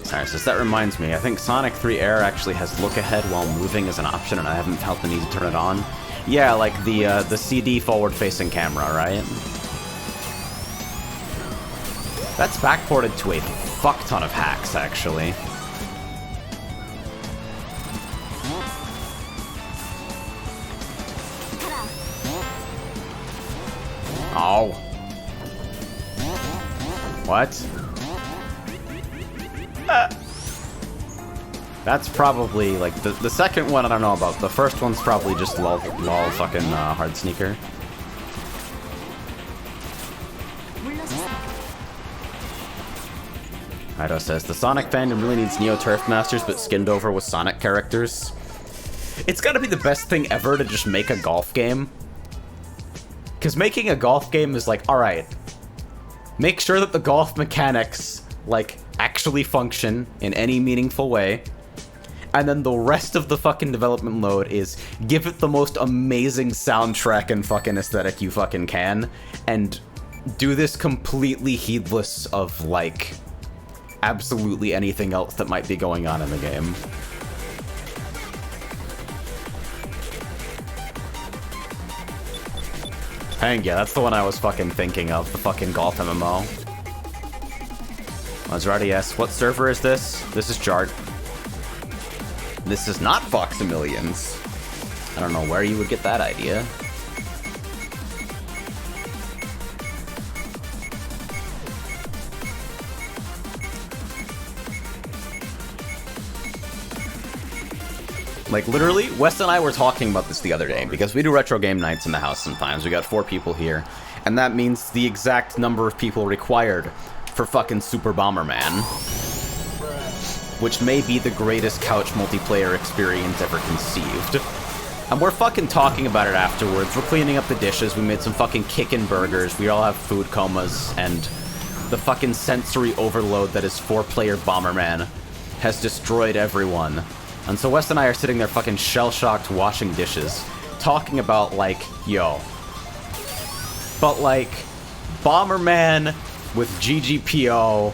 Sorry, so that reminds me. I think Sonic 3 Air actually has look ahead while moving as an option, and I haven't felt the need to turn it on. Yeah, like the CD forward-facing camera, right? That's backported to a fuck ton of hacks, actually. Oh. What? That's probably, like, the second one I don't know about. The first one's probably just lol fucking hard sneaker. Ido says, the Sonic fandom really needs Neo Turf Masters but skinned over with Sonic characters. It's gotta be the best thing ever to just make a golf game. Because making a golf game is like, alright, make sure that the golf mechanics, like, actually function in any meaningful way. And then the rest of the fucking development load is give it the most amazing soundtrack and fucking aesthetic you fucking can. And do this completely heedless of, like, absolutely anything else that might be going on in the game. Hang yeah, that's the one I was fucking thinking of, the fucking golf MMO. Maserati asks, what server is this? This is Jart. This is not Foxamillions. I don't know where you would get that idea. Like, literally, Wes and I were talking about this the other day, because we do retro game nights in the house sometimes. We got 4 people here, and that means the exact number of people required for fucking Super Bomberman. Which may be the greatest couch multiplayer experience ever conceived. And we're fucking talking about it afterwards. We're cleaning up the dishes, we made some fucking kickin' burgers, we all have food comas, and the fucking sensory overload that is 4-player Bomberman has destroyed everyone. And so Wes and I are sitting there fucking shell-shocked washing dishes, talking about, like, yo. But, like, Bomberman with GGPO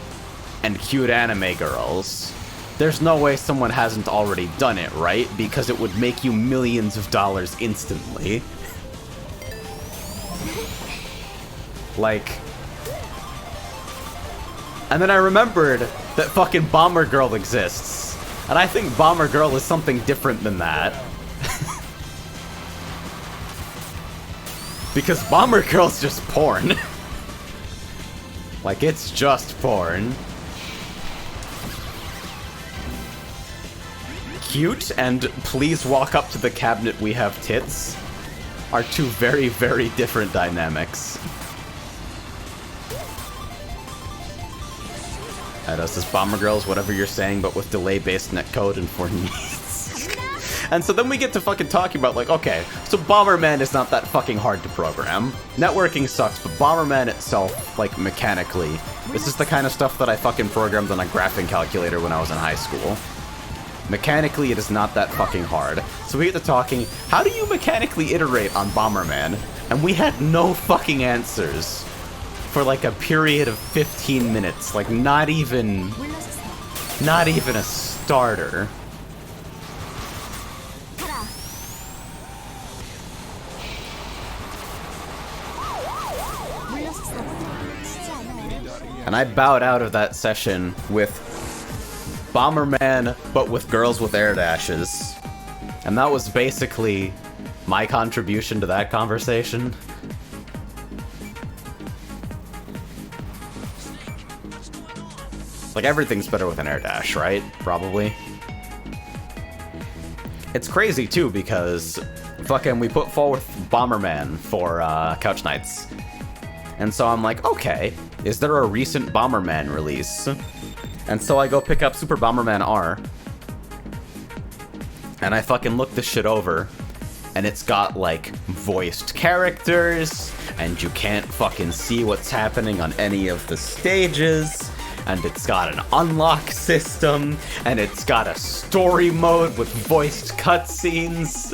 and cute anime girls. There's no way someone hasn't already done it, right? Because it would make you millions of dollars instantly. Like... And then I remembered that fucking Bomber Girl exists. And I think Bomber Girl is something different than that. Because Bomber Girl's just porn. Like, it's just porn. Cute and please walk up to the cabinet, we have tits are 2 very, very different dynamics. Eidos says, Bomber Girls, whatever you're saying, but with delay-based netcode and for needs. And so then we get to fucking talking about, like, okay, so Bomberman is not that fucking hard to program. Networking sucks, but Bomberman itself, like, mechanically, this is the kind of stuff that I fucking programmed on a graphing calculator when I was in high school. Mechanically, it is not that fucking hard. So we get to talking, how do you mechanically iterate on Bomberman? And we had no fucking answers. For like a period of 15 minutes, like not even a starter. And I bowed out of that session with Bomberman, but with girls with air dashes. And that was basically my contribution to that conversation. Like, everything's better with an air dash, right? Probably. It's crazy, too, because fucking we put forward Bomberman for Couch Nights. And so I'm like, okay, is there a recent Bomberman release? And so I go pick up Super Bomberman R. And I fucking look this shit over. And it's got, like, voiced characters. And you can't fucking see what's happening on any of the stages. And it's got an unlock system, and it's got a story mode with voiced cutscenes.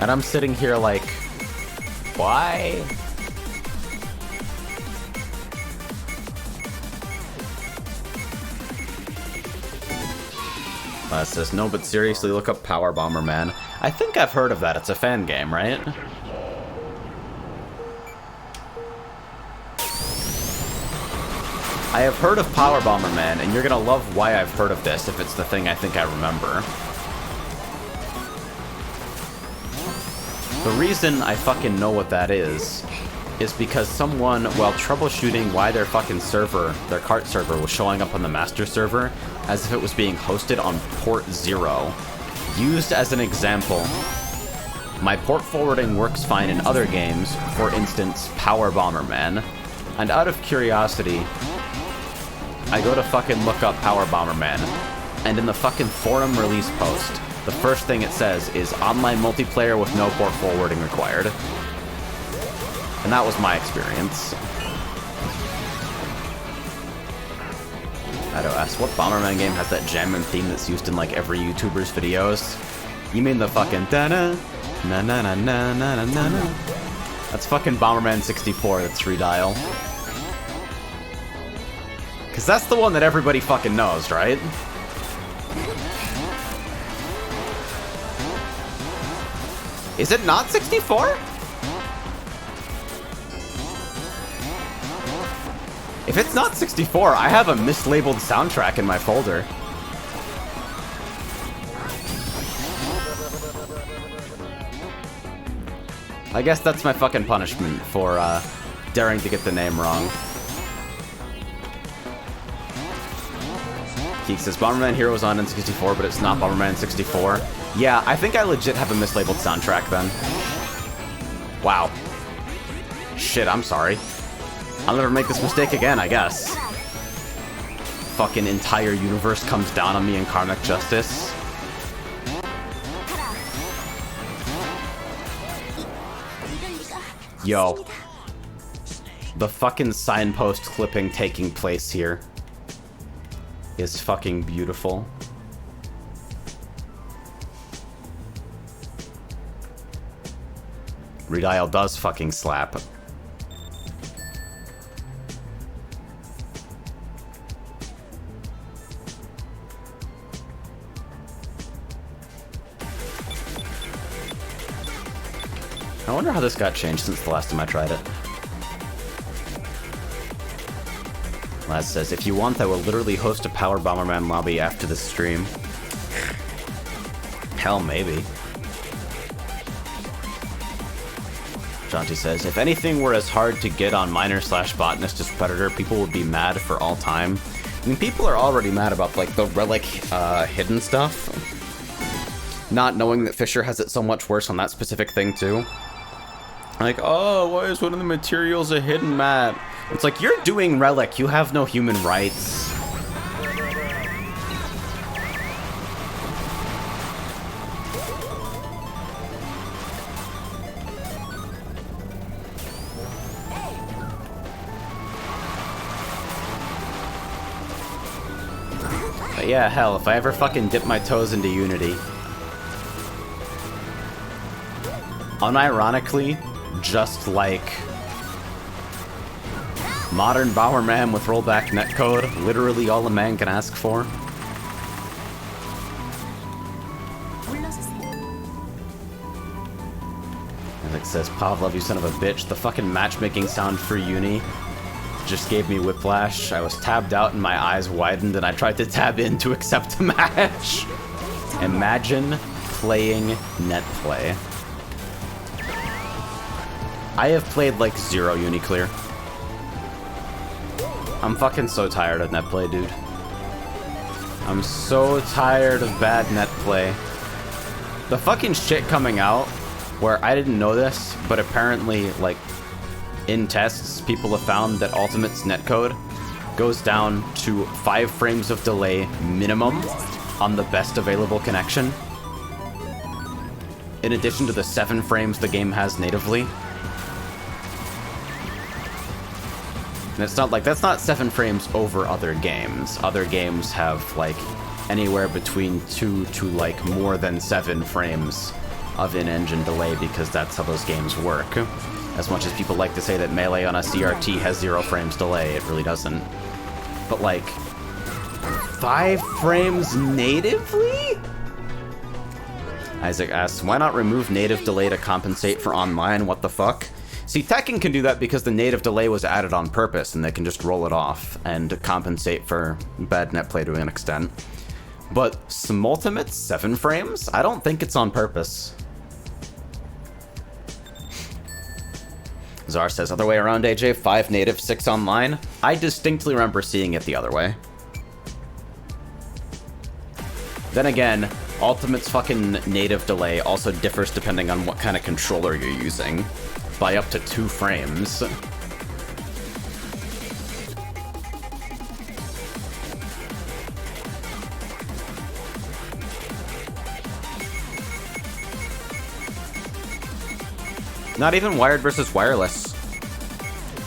And I'm sitting here like, why? Says, no, but seriously, look up Power Bomberman. I think I've heard of that. It's a fan game, right? I have heard of Power Bomberman, and you're gonna love why I've heard of this if it's the thing I think I remember. The reason I fucking know what that is because someone, while troubleshooting why their fucking server, their cart server, was showing up on the master server as if it was being hosted on port 0, used as an example. My port forwarding works fine in other games, for instance, Power Bomberman, and out of curiosity, I go to fucking look up Power Bomberman, and in the fucking forum release post, the first thing it says is online multiplayer with no port forwarding required. And that was my experience. I'd ask, what Bomberman game has that jammin' theme that's used in like every YouTuber's videos? You mean the fucking da-na, na-na-na-na-na-na-na? That's fucking Bomberman 64, that's Redial. Because that's the one that everybody fucking knows, right? Is it not 64? If it's not 64, I have a mislabeled soundtrack in my folder. I guess that's my fucking punishment for daring to get the name wrong. Geek says Bomberman Hero was on N64, but it's not Bomberman 64. Yeah, I think I legit have a mislabeled soundtrack then. Wow. Shit, I'm sorry. I'll never make this mistake again, I guess. Fucking entire universe comes down on me in karmic justice. Yo. The fucking signpost clipping taking place here is fucking beautiful. Redial does fucking slap. I wonder how this got changed since the last time I tried it. Laz says, if you want, I will literally host a Power Bomberman lobby after the stream. Hell, maybe. Jonty says, if anything were as hard to get on Miner/Botanist as Predator, people would be mad for all time. I mean, people are already mad about, like, the relic hidden stuff. Not knowing that Fisher has it so much worse on that specific thing, too. Like, oh, why is one of the materials a hidden mat? It's like, you're doing relic, you have no human rights. But yeah, hell, if I ever fucking dip my toes into Unity. Unironically, just like modern Bomberman with rollback netcode, literally all a man can ask for. As it says, Pavlov, you son of a bitch, the fucking matchmaking sound for Uni just gave me whiplash. I was tabbed out and my eyes widened and I tried to tab in to accept a match. Imagine playing netplay. I have played like 0 Uniclear. I'm fucking so tired of netplay, dude. I'm so tired of bad netplay. The fucking shit coming out, where I didn't know this, but apparently, like, in tests, people have found that Ultimate's netcode goes down to 5 frames of delay minimum on the best available connection, in addition to the 7 frames the game has natively. And it's not like, that's not 7 frames over other games. Other games have, like, anywhere between 2 to, like, more than 7 frames of in-engine delay because that's how those games work. As much as people like to say that Melee on a CRT has 0 frames delay, it really doesn't. But, like, 5 frames natively? Isaac asks, why not remove native delay to compensate for online? What the fuck? See, Tekken can do that because the native delay was added on purpose, and they can just roll it off and compensate for bad netplay to an extent. But Smultimate's 7 frames? I don't think it's on purpose. Czar says, other way around, AJ, 5 native, 6 online? I distinctly remember seeing it the other way. Then again, Ultimate's fucking native delay also differs depending on what kind of controller you're using, by up to 2 frames. Not even wired versus wireless.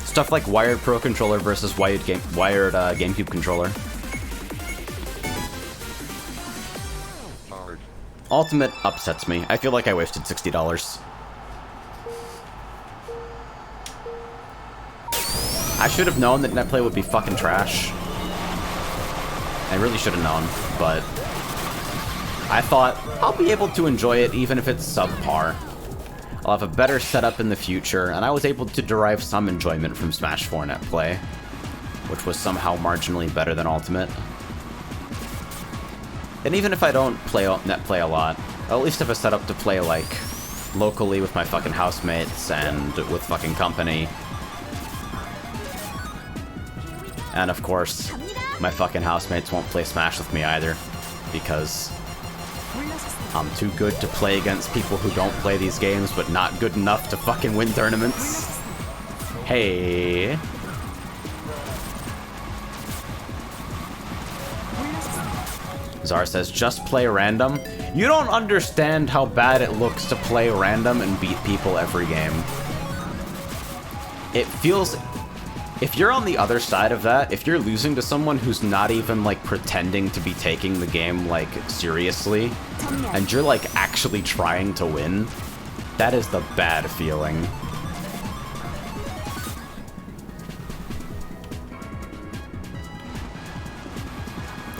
Stuff like wired Pro controller versus wired GameCube controller. Hard. Ultimate upsets me. I feel like I wasted $60. I should have known that netplay would be fucking trash. I really should have known, but I thought I'll be able to enjoy it even if it's subpar. I'll have a better setup in the future, and I was able to derive some enjoyment from Smash 4 net play, which was somehow marginally better than Ultimate. And even if I don't play net play a lot, I'll at least have a setup to play, like, locally with my fucking housemates and with fucking company. And of course, my fucking housemates won't play Smash with me either, because I'm too good to play against people who don't play these games, but not good enough to fucking win tournaments. Hey. Zar says, just play random. You don't understand how bad it looks to play random and beat people every game. It feels... If you're on the other side of that, if you're losing to someone who's not even, like, pretending to be taking the game, like, seriously, and you're, like, actually trying to win, that is the bad feeling.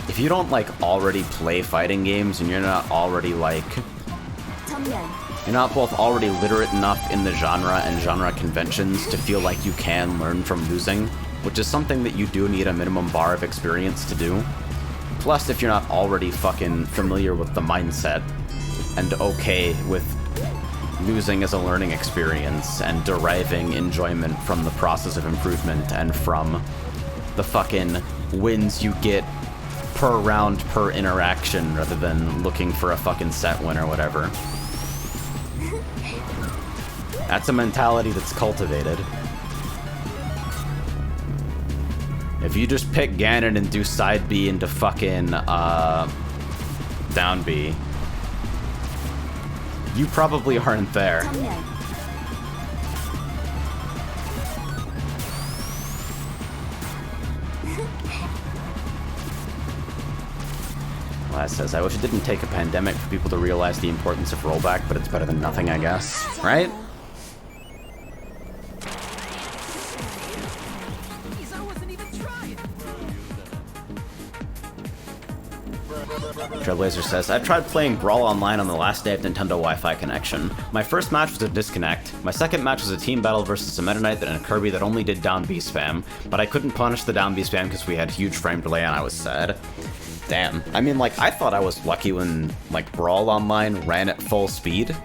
If you don't, like, already play fighting games, and you're not already, like... You're not both already literate enough in the genre and genre conventions to feel like you can learn from losing, which is something that you do need a minimum bar of experience to do. Plus, if you're not already fucking familiar with the mindset and okay with losing as a learning experience and deriving enjoyment from the process of improvement and from the fucking wins you get per round per interaction rather than looking for a fucking set win or whatever. That's a mentality that's cultivated. If you just pick Ganon and do side B into fucking, down B, you probably aren't there. Laz says, I wish it didn't take a pandemic for people to realize the importance of rollback, but it's better than nothing, I guess. Right? Trailblazer says, I've tried playing Brawl Online on the last day of Nintendo Wi-Fi connection. My first match was a disconnect. My second match was a team battle versus a Meta Knight and a Kirby that only did down B spam, but I couldn't punish the down B spam because we had huge frame delay and I was sad. Damn. I mean, like, I thought I was lucky when, like, Brawl Online ran at full speed.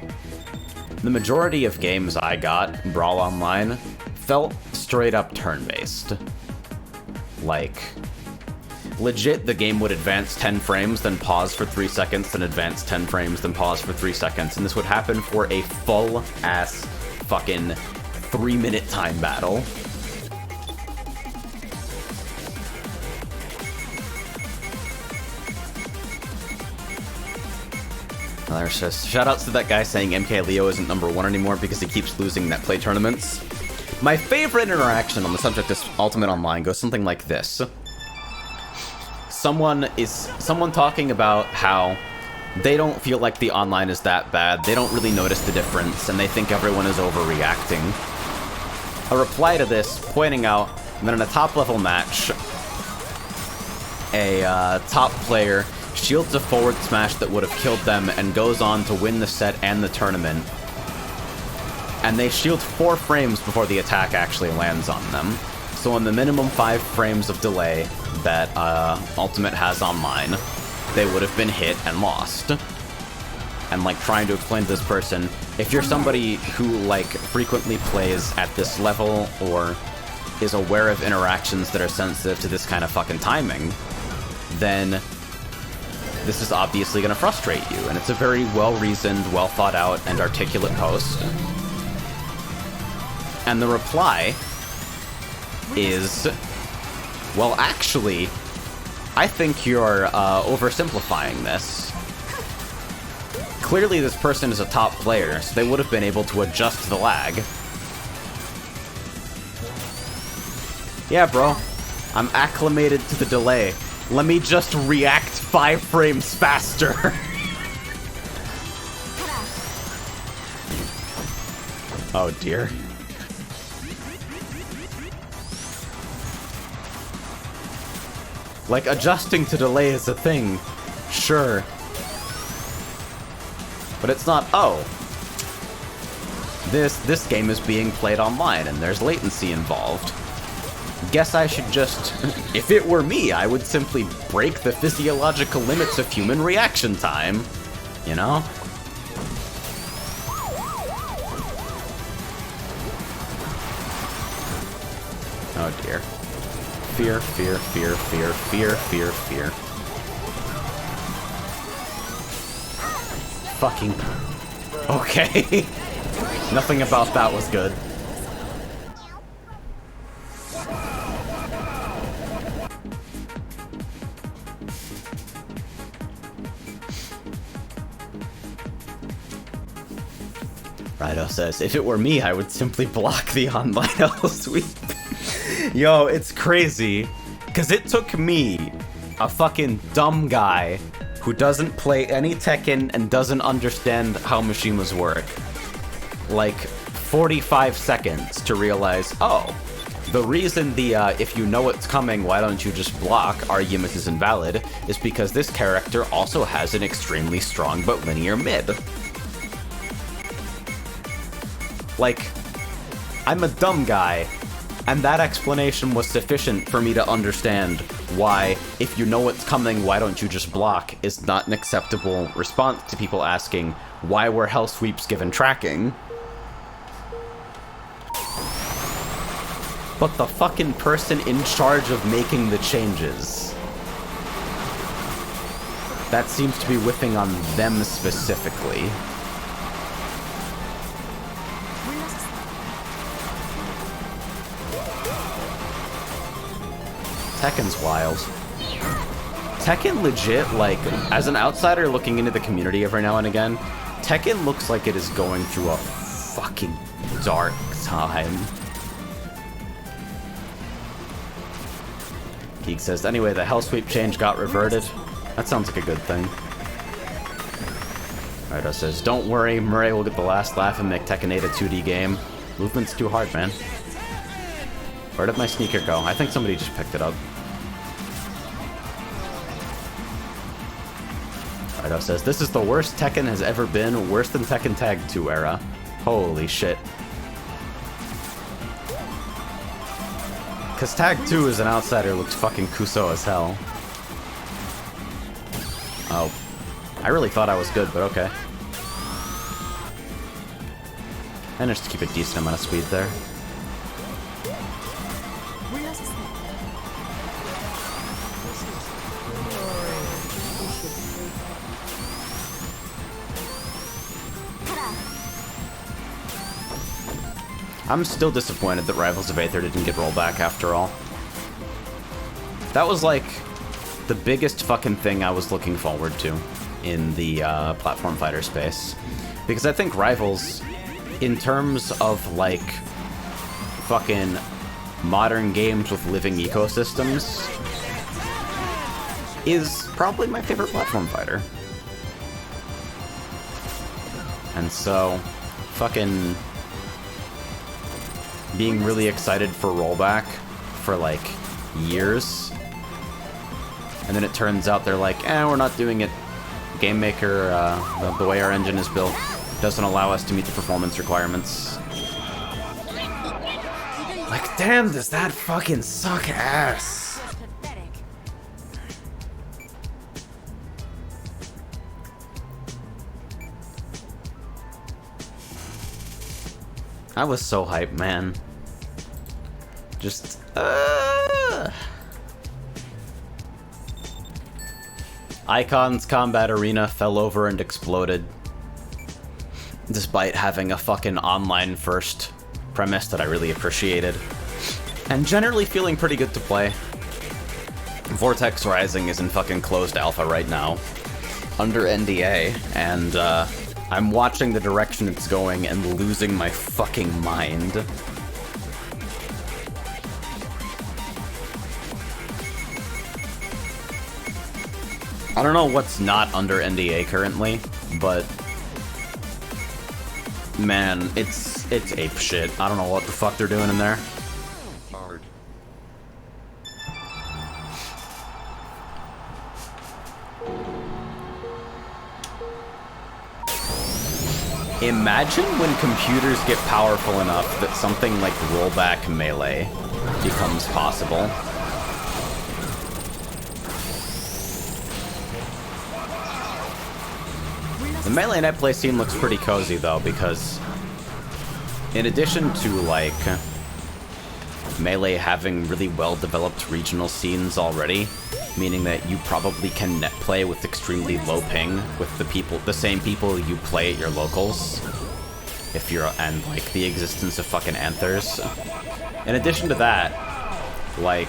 The majority of games I got, Brawl Online, felt straight up turn-based. Like... legit, the game would advance 10 frames, then pause for 3 seconds, then advance 10 frames, then pause for 3 seconds, and this would happen for a full-ass fucking 3-minute time battle. There's just shoutouts to that guy saying MK Leo isn't #1 anymore because he keeps losing net play tournaments. My favorite interaction on the subject of Ultimate Online goes something like this. Someone talking about how they don't feel like the online is that bad, they don't really notice the difference, and they think everyone is overreacting. A reply to this pointing out that in a top-level match, a top player shields a forward smash that would have killed them and goes on to win the set and the tournament. And they shield 4 frames before the attack actually lands on them. So in the minimum 5 frames of delay that Ultimate has online, they would have been hit and lost. And, like, trying to explain to this person, if you're somebody who, like, frequently plays at this level or is aware of interactions that are sensitive to this kind of fucking timing, then this is obviously going to frustrate you. And it's a very well-reasoned, well-thought-out, and articulate post. And the reply is, well, actually, I think you're oversimplifying this. Clearly this person is a top player, so they would have been able to adjust the lag. Yeah, bro. I'm acclimated to the delay. Let me just react 5 frames faster. Oh dear. Like, adjusting to delay is a thing, sure. But it's not, oh. This game is being played online and there's latency involved. Guess I should just... If it were me, I would simply break the physiological limits of human reaction time. You know? Oh dear. Fear, fear, fear, fear, fear, fear, fear. Fucking... Okay. Nothing about that was good. Rido says, if it were me, I would simply block the online L sweep. Yo, it's crazy. Because it took me, a fucking dumb guy, who doesn't play any Tekken and doesn't understand how Mishimas work, like 45 seconds to realize, oh, the reason the if you know it's coming, why don't you just block argument is invalid is because this character also has an extremely strong but linear mid. Like, I'm a dumb guy, and that explanation was sufficient for me to understand why, if you know what's coming, why don't you just block, is not an acceptable response to people asking, why were hell sweeps given tracking? But the fucking person in charge of making the changes, that seems to be whiffing on them specifically. Tekken's wild. Tekken legit, like, as an outsider looking into the community every now and again, Tekken looks like it is going through a fucking dark time. Geek says, anyway, the hell sweep change got reverted. That sounds like a good thing. Rido says, don't worry, Murray will get the last laugh and make Tekken 8 a 2D game. Movement's too hard, man. Where did my sneaker go? I think somebody just picked it up. Rido says, this is the worst Tekken has ever been, worse than Tekken Tag 2 era. Holy shit. Cause Tag 2 as an outsider looked fucking Kuso as hell. Oh. I really thought I was good, but okay. Managed to keep a decent amount of speed there. I'm still disappointed that Rivals of Aether didn't get rolled back after all. That was like the biggest fucking thing I was looking forward to in the platform fighter space. Because I think Rivals, in terms of like fucking modern games with living ecosystems, is probably my favorite platform fighter. And so, fucking being really excited for rollback for like years, and then it turns out they're like, we're not doing it. Game Maker, the way our engine is built, doesn't allow us to meet the performance requirements. Like, damn, does that fucking suck ass? I was so hyped, man. Just, Icon's Combat Arena fell over and exploded, despite having a fucking online-first premise that I really appreciated, and generally feeling pretty good to play. Vortex Rising is in fucking closed alpha right now, under NDA, and I'm watching the direction it's going and losing my fucking mind. I don't know what's not under NDA currently, but man, it's ape shit. I don't know what the fuck they're doing in there. Hard. Imagine when computers get powerful enough that something like rollback melee becomes possible. The melee netplay scene looks pretty cozy though, because in addition to like melee having really well developed regional scenes already, meaning that you probably can netplay with extremely low ping with the same people you play at your locals, and like the existence of fucking anthers. In addition to that, like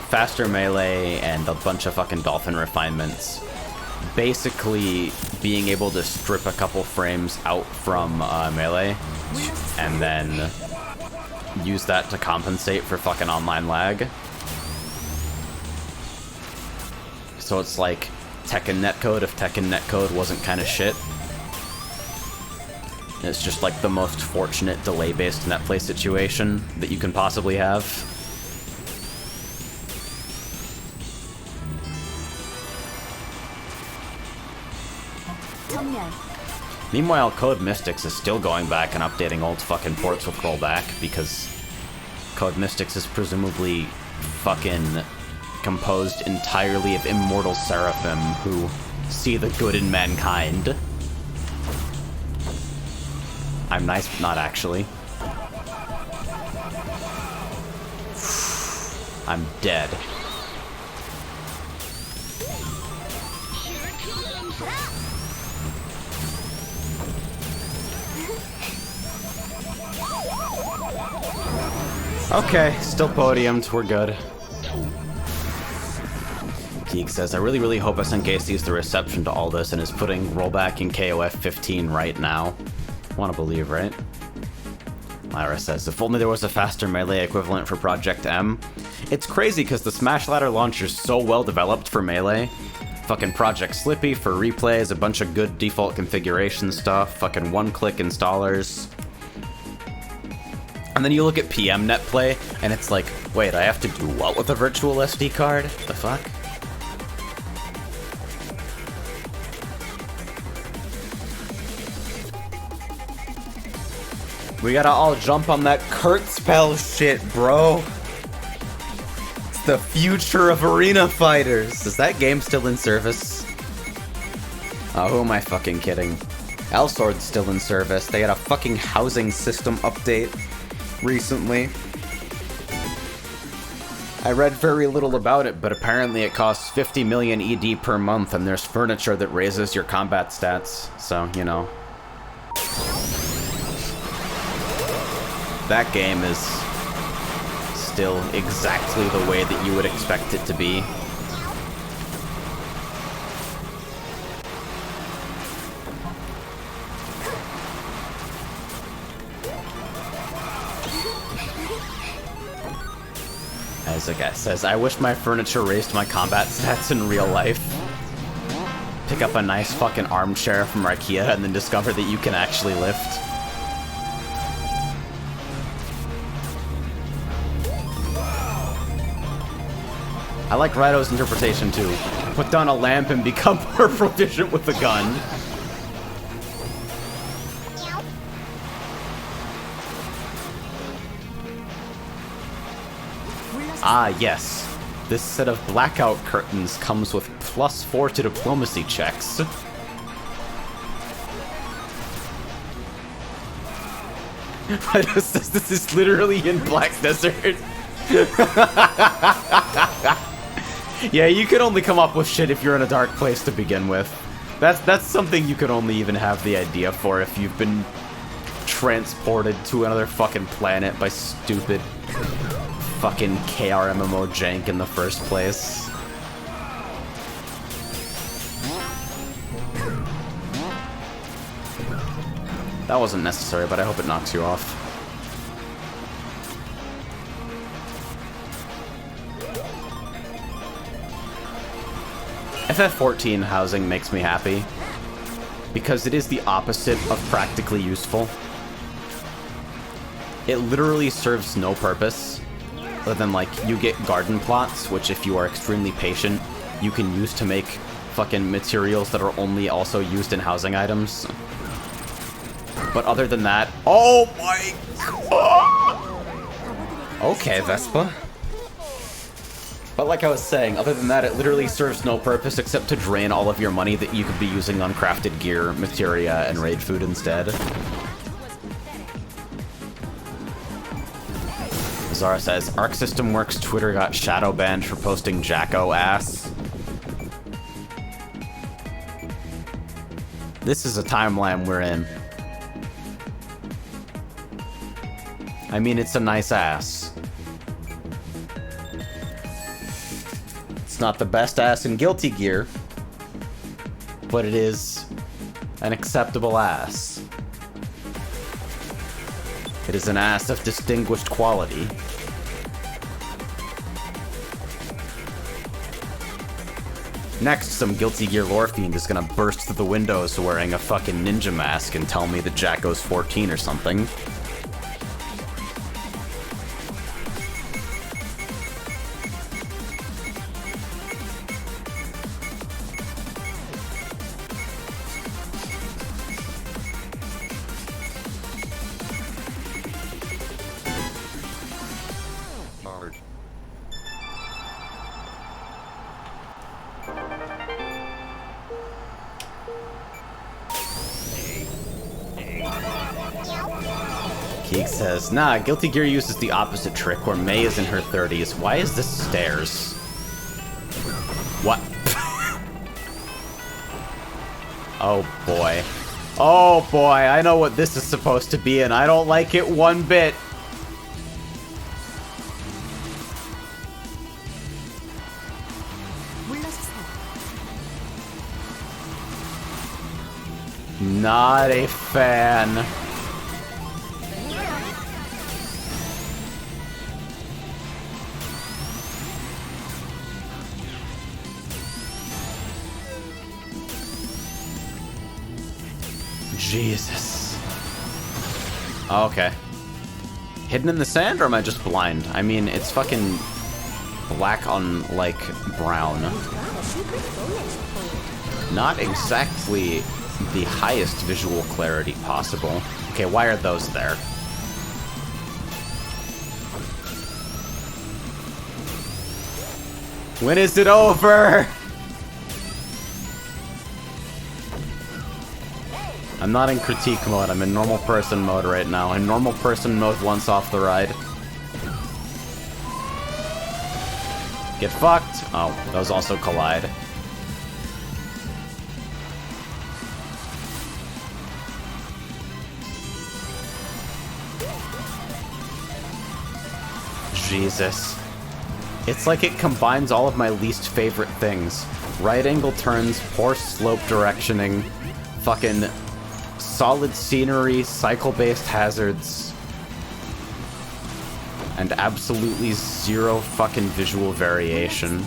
faster melee and a bunch of fucking dolphin refinements, basically being able to strip a couple frames out from melee and then use that to compensate for fucking online lag. So it's like Tekken netcode if Tekken netcode wasn't kind of shit. It's just like the most fortunate delay-based netplay situation that you can possibly have. Meanwhile, Code Mystics is still going back and updating old fucking ports with rollback, because Code Mystics is presumably fucking composed entirely of immortal seraphim who see the good in mankind. I'm nice, but not actually. I'm dead. Okay, still podiumed, we're good. Geek says, I really hope SNK sees the reception to all this and is putting rollback in KOF 15 right now. Wanna believe, right? Lyra says, if only there was a faster melee equivalent for Project M. It's crazy because the Smash Ladder launcher is so well developed for melee. Fucking Project Slippy for replays, a bunch of good default configuration stuff, fucking one-click installers. And then you look at PM netplay, and it's like, wait, I have to do what with a virtual SD card? The fuck? We gotta all jump on that Kurt spell shit, bro. It's the future of arena fighters. Is that game still in service? Oh, who am I fucking kidding? Elsword's still in service. They had a fucking housing system update recently. I read very little about it, but apparently it costs 50 million ED per month, and there's furniture that raises your combat stats, so, you know. That game is still exactly the way that you would expect it to be. As a guy says, I wish my furniture raised my combat stats in real life. Pick up a nice fucking armchair from IKEA and then discover that you can actually lift. I like Rado's interpretation too. Put down a lamp and become more proficient with the gun. Ah, yes. This set of blackout curtains comes with +4 to diplomacy checks. This is literally in Black Desert. Yeah, you can only come up with shit if you're in a dark place to begin with. That's something you can only even have the idea for if you've been transported to another fucking planet by stupid fucking KRMMO jank in the first place. That wasn't necessary, but I hope it knocks you off. FF14 housing makes me happy, because it is the opposite of practically useful. It literally serves no purpose, other than, like, you get garden plots, which if you are extremely patient, you can use to make fucking materials that are only also used in housing items. But other than that, oh my god! Okay, Vespa. But like I was saying, other than that, it literally serves no purpose except to drain all of your money that you could be using on crafted gear, materia, and raid food instead. Zara says, Arc System Works Twitter got shadow banned for posting Jacko ass. This is a timeline we're in. I mean, it's a nice ass. It's not the best ass in Guilty Gear, but it is an acceptable ass. It is an ass of distinguished quality. Next, some Guilty Gear lore fiend is gonna burst through the windows wearing a fucking ninja mask and tell me that Jacko's 14 or something. Hard. Keek says, nah, Guilty Gear uses the opposite trick where May is in her 30s. Why is this stairs? What? Oh boy. Oh boy, I know what this is supposed to be and I don't like it one bit. Not a fan. Jesus. Oh, okay. Hidden in the sand, or am I just blind? I mean, it's fucking black on, like, brown. Not exactly the highest visual clarity possible. Okay, why are those there? When is it over? I'm not in critique mode, I'm in normal person mode right now. In normal person mode once off the ride. Get fucked! Oh, those also collide. Jesus. It's like it combines all of my least favorite things. Right angle turns, poor slope directioning, fucking solid scenery, cycle-based hazards, and absolutely zero fucking visual variation.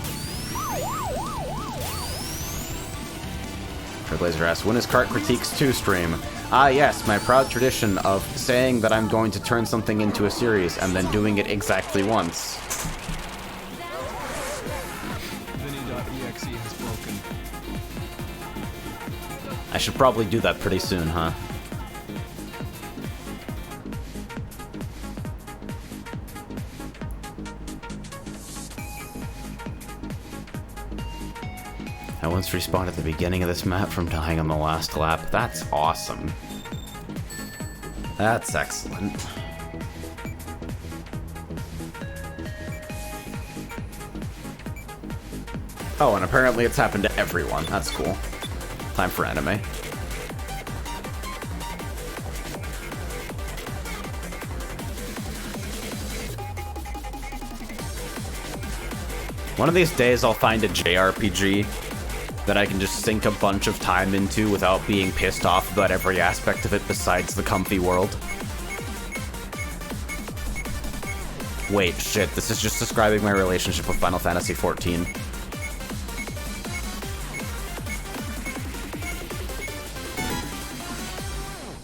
Trailblazer asks, when is Kart Critiques 2 stream? Ah yes, my proud tradition of saying that I'm going to turn something into a series and then doing it exactly once. Vinny.exe has broken. I should probably do that pretty soon, huh? I once respawned at the beginning of this map from dying on the last lap. That's awesome. That's excellent. Oh, and apparently it's happened to everyone. That's cool. Time for anime. One of these days I'll find a JRPG that I can just sink a bunch of time into without being pissed off about every aspect of it besides the comfy world. Wait, shit, this is just describing my relationship with Final Fantasy XIV.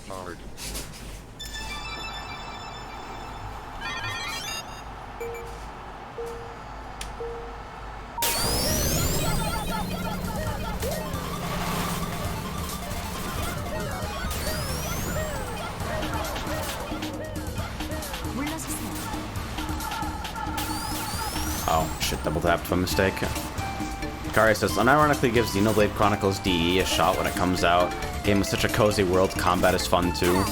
Hard. Oh, shit, double tapped by mistake. Kari says, unironically gives Xenoblade Chronicles DE a shot when it comes out. Game is such a cozy world, combat is fun too.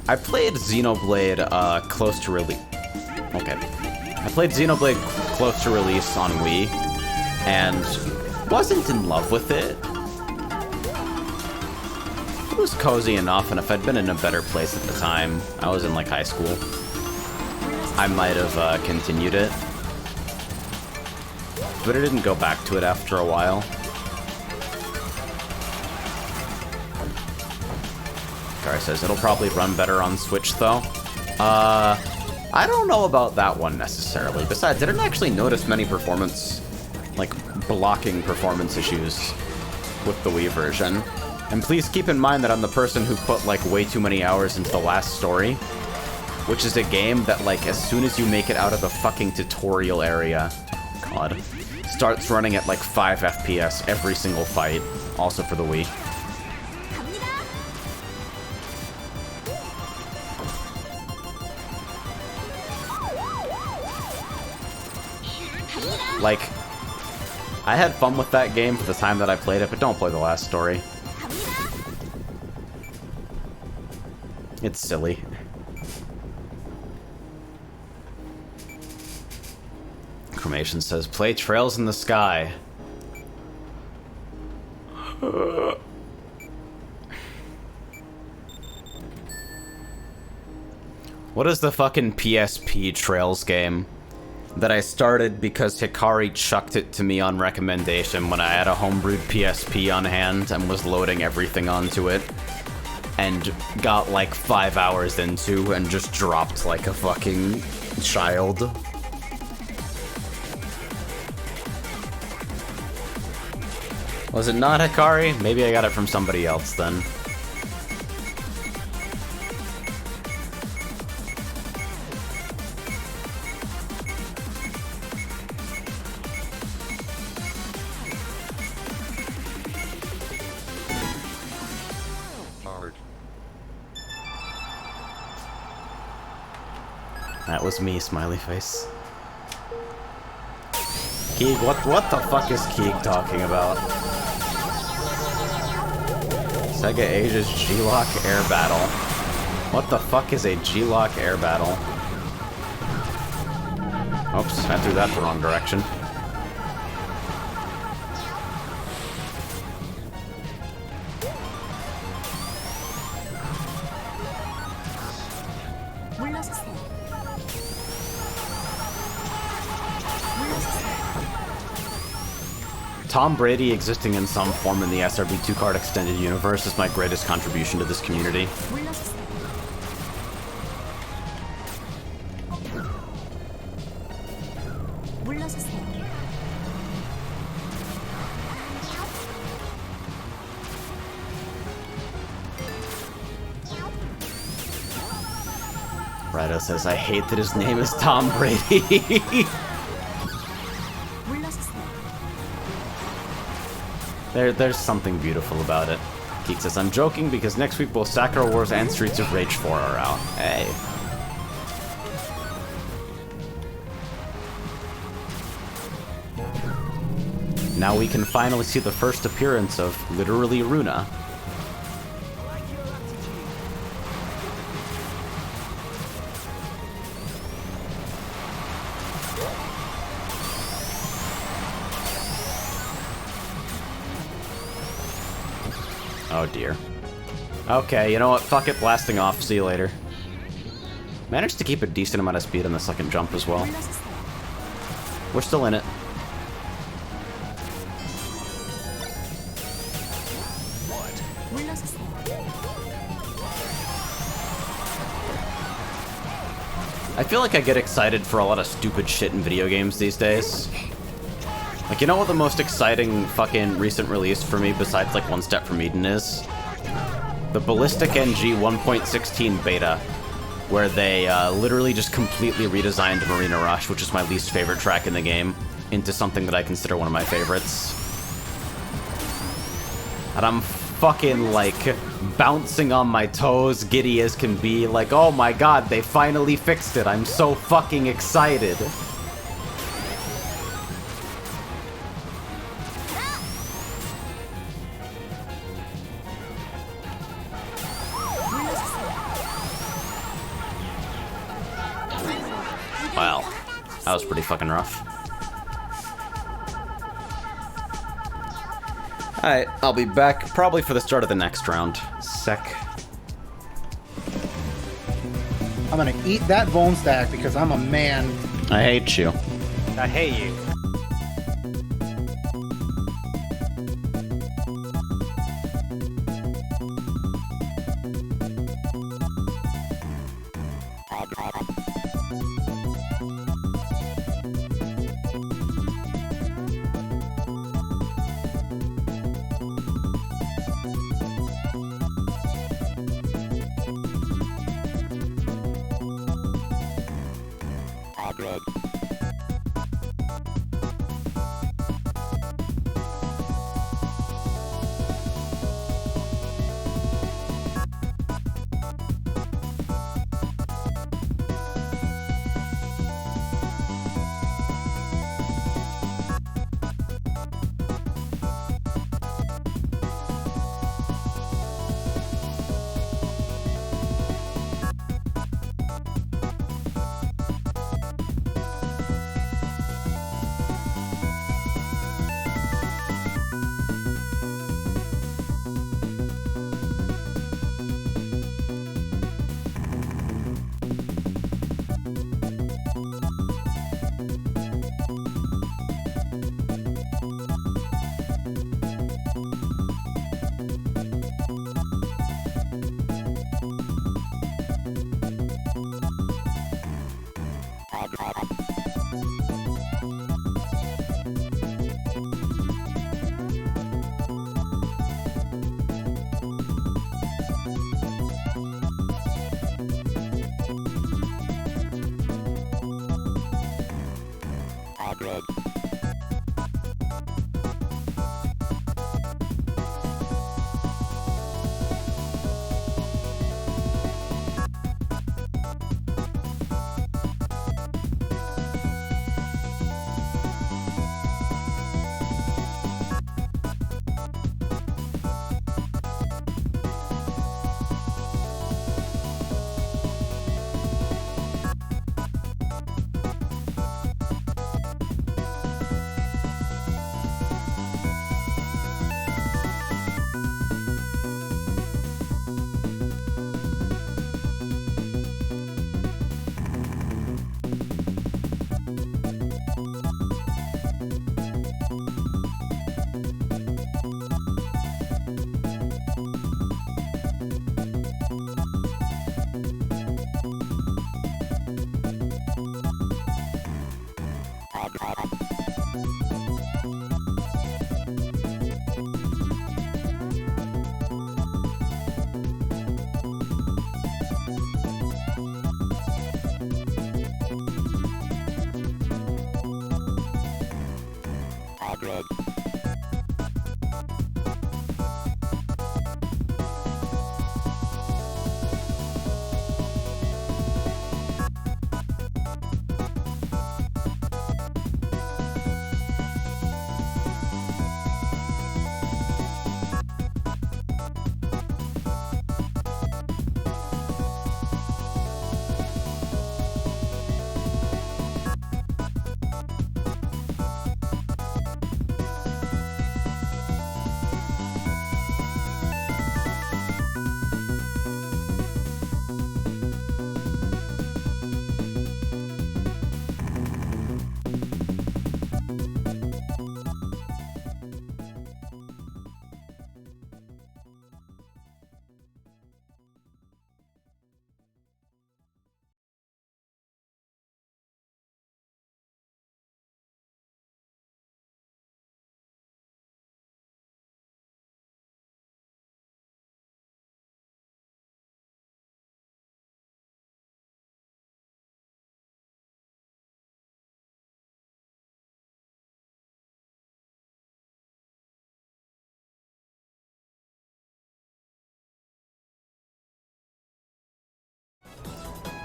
I played Xenoblade close to release. Okay. I played Xenoblade close to release on Wii, and wasn't in love with it. It was cozy enough, and if I'd been in a better place at the time, I was in like high school, I might have continued it. But I didn't go back to it after a while. Kari says, it'll probably run better on Switch, though. I don't know about that one, necessarily. Besides, I didn't actually notice many performance, like, blocking performance issues with the Wii version. And please keep in mind that I'm the person who put, like, way too many hours into the last story, which is a game that, like, as soon as you make it out of the fucking tutorial area, God, starts running at, like, 5 FPS every single fight, also for the Wii. Like, I had fun with that game for the time that I played it, but don't play the last story. It's silly. Cremation says, play Trails in the Sky. What is the fucking PSP Trails game that I started because Hikari chucked it to me on recommendation when I had a homebrewed PSP on hand and was loading everything onto it, and got like 5 hours into and just dropped like a fucking child. Was it not Hikari? Maybe I got it from somebody else then. That was me, smiley face. Keeg, what the fuck is Keeg talking about? Sega Asia's G-Lock Air Battle. What the fuck is a G-Lock Air Battle? Oops, I threw that the wrong direction. Tom Brady existing in some form in the SRB2Kart extended universe is my greatest contribution to this community. Rido says, I hate that his name is Tom Brady. There's something beautiful about it. Geek says, I'm joking because next week both Sakura Wars and Streets of Rage 4 are out. Hey. Now we can finally see the first appearance of literally Runa. Oh dear. Okay, you know what? Fuck it, blasting off. See you later. Managed to keep a decent amount of speed on the second jump as well. We're still in it. I feel like I get excited for a lot of stupid shit in video games these days. Like, you know what the most exciting fucking recent release for me, besides, like, One Step from Eden is? The Ballistic NG 1.16 beta, where they literally just completely redesigned Marina Rush, which is my least favorite track in the game, into something that I consider one of my favorites. And I'm fucking, like, bouncing on my toes, giddy as can be, like, oh my god, they finally fixed it, I'm so fucking excited. Wow. That was pretty fucking rough. Alright, I'll be back probably for the start of the next round. Sec. I'm gonna eat that bone stack because I'm a man. I hate you. I hate you.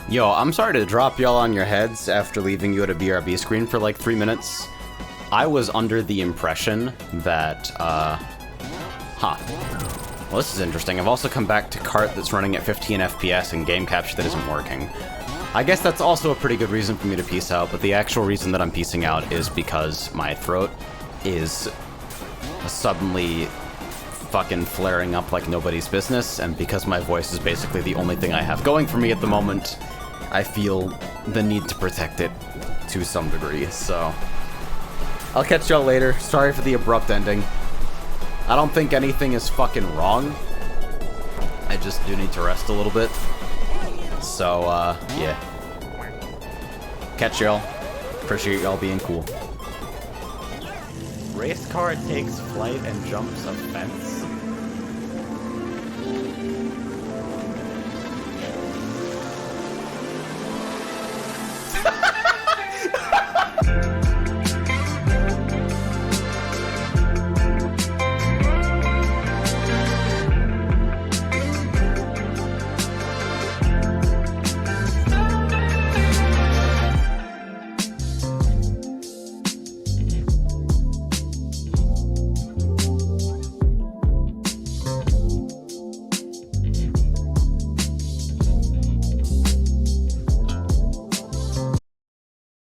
Yo, I'm sorry to drop y'all on your heads after leaving you at a BRB screen for like 3 minutes. I was under the impression that, Well, this is interesting. I've also come back to Kart that's running at 15 FPS and game capture that isn't working. I guess that's also a pretty good reason for me to peace out, but the actual reason that I'm peacing out is because my throat is suddenly fucking flaring up like nobody's business, and because my voice is basically the only thing I have going for me at the moment, I feel the need to protect it to some degree, so... I'll catch y'all later. Sorry for the abrupt ending. I don't think anything is fucking wrong. I just do need to rest a little bit. So, yeah. Catch y'all. Appreciate y'all being cool. Race car takes flight and jumps a fence.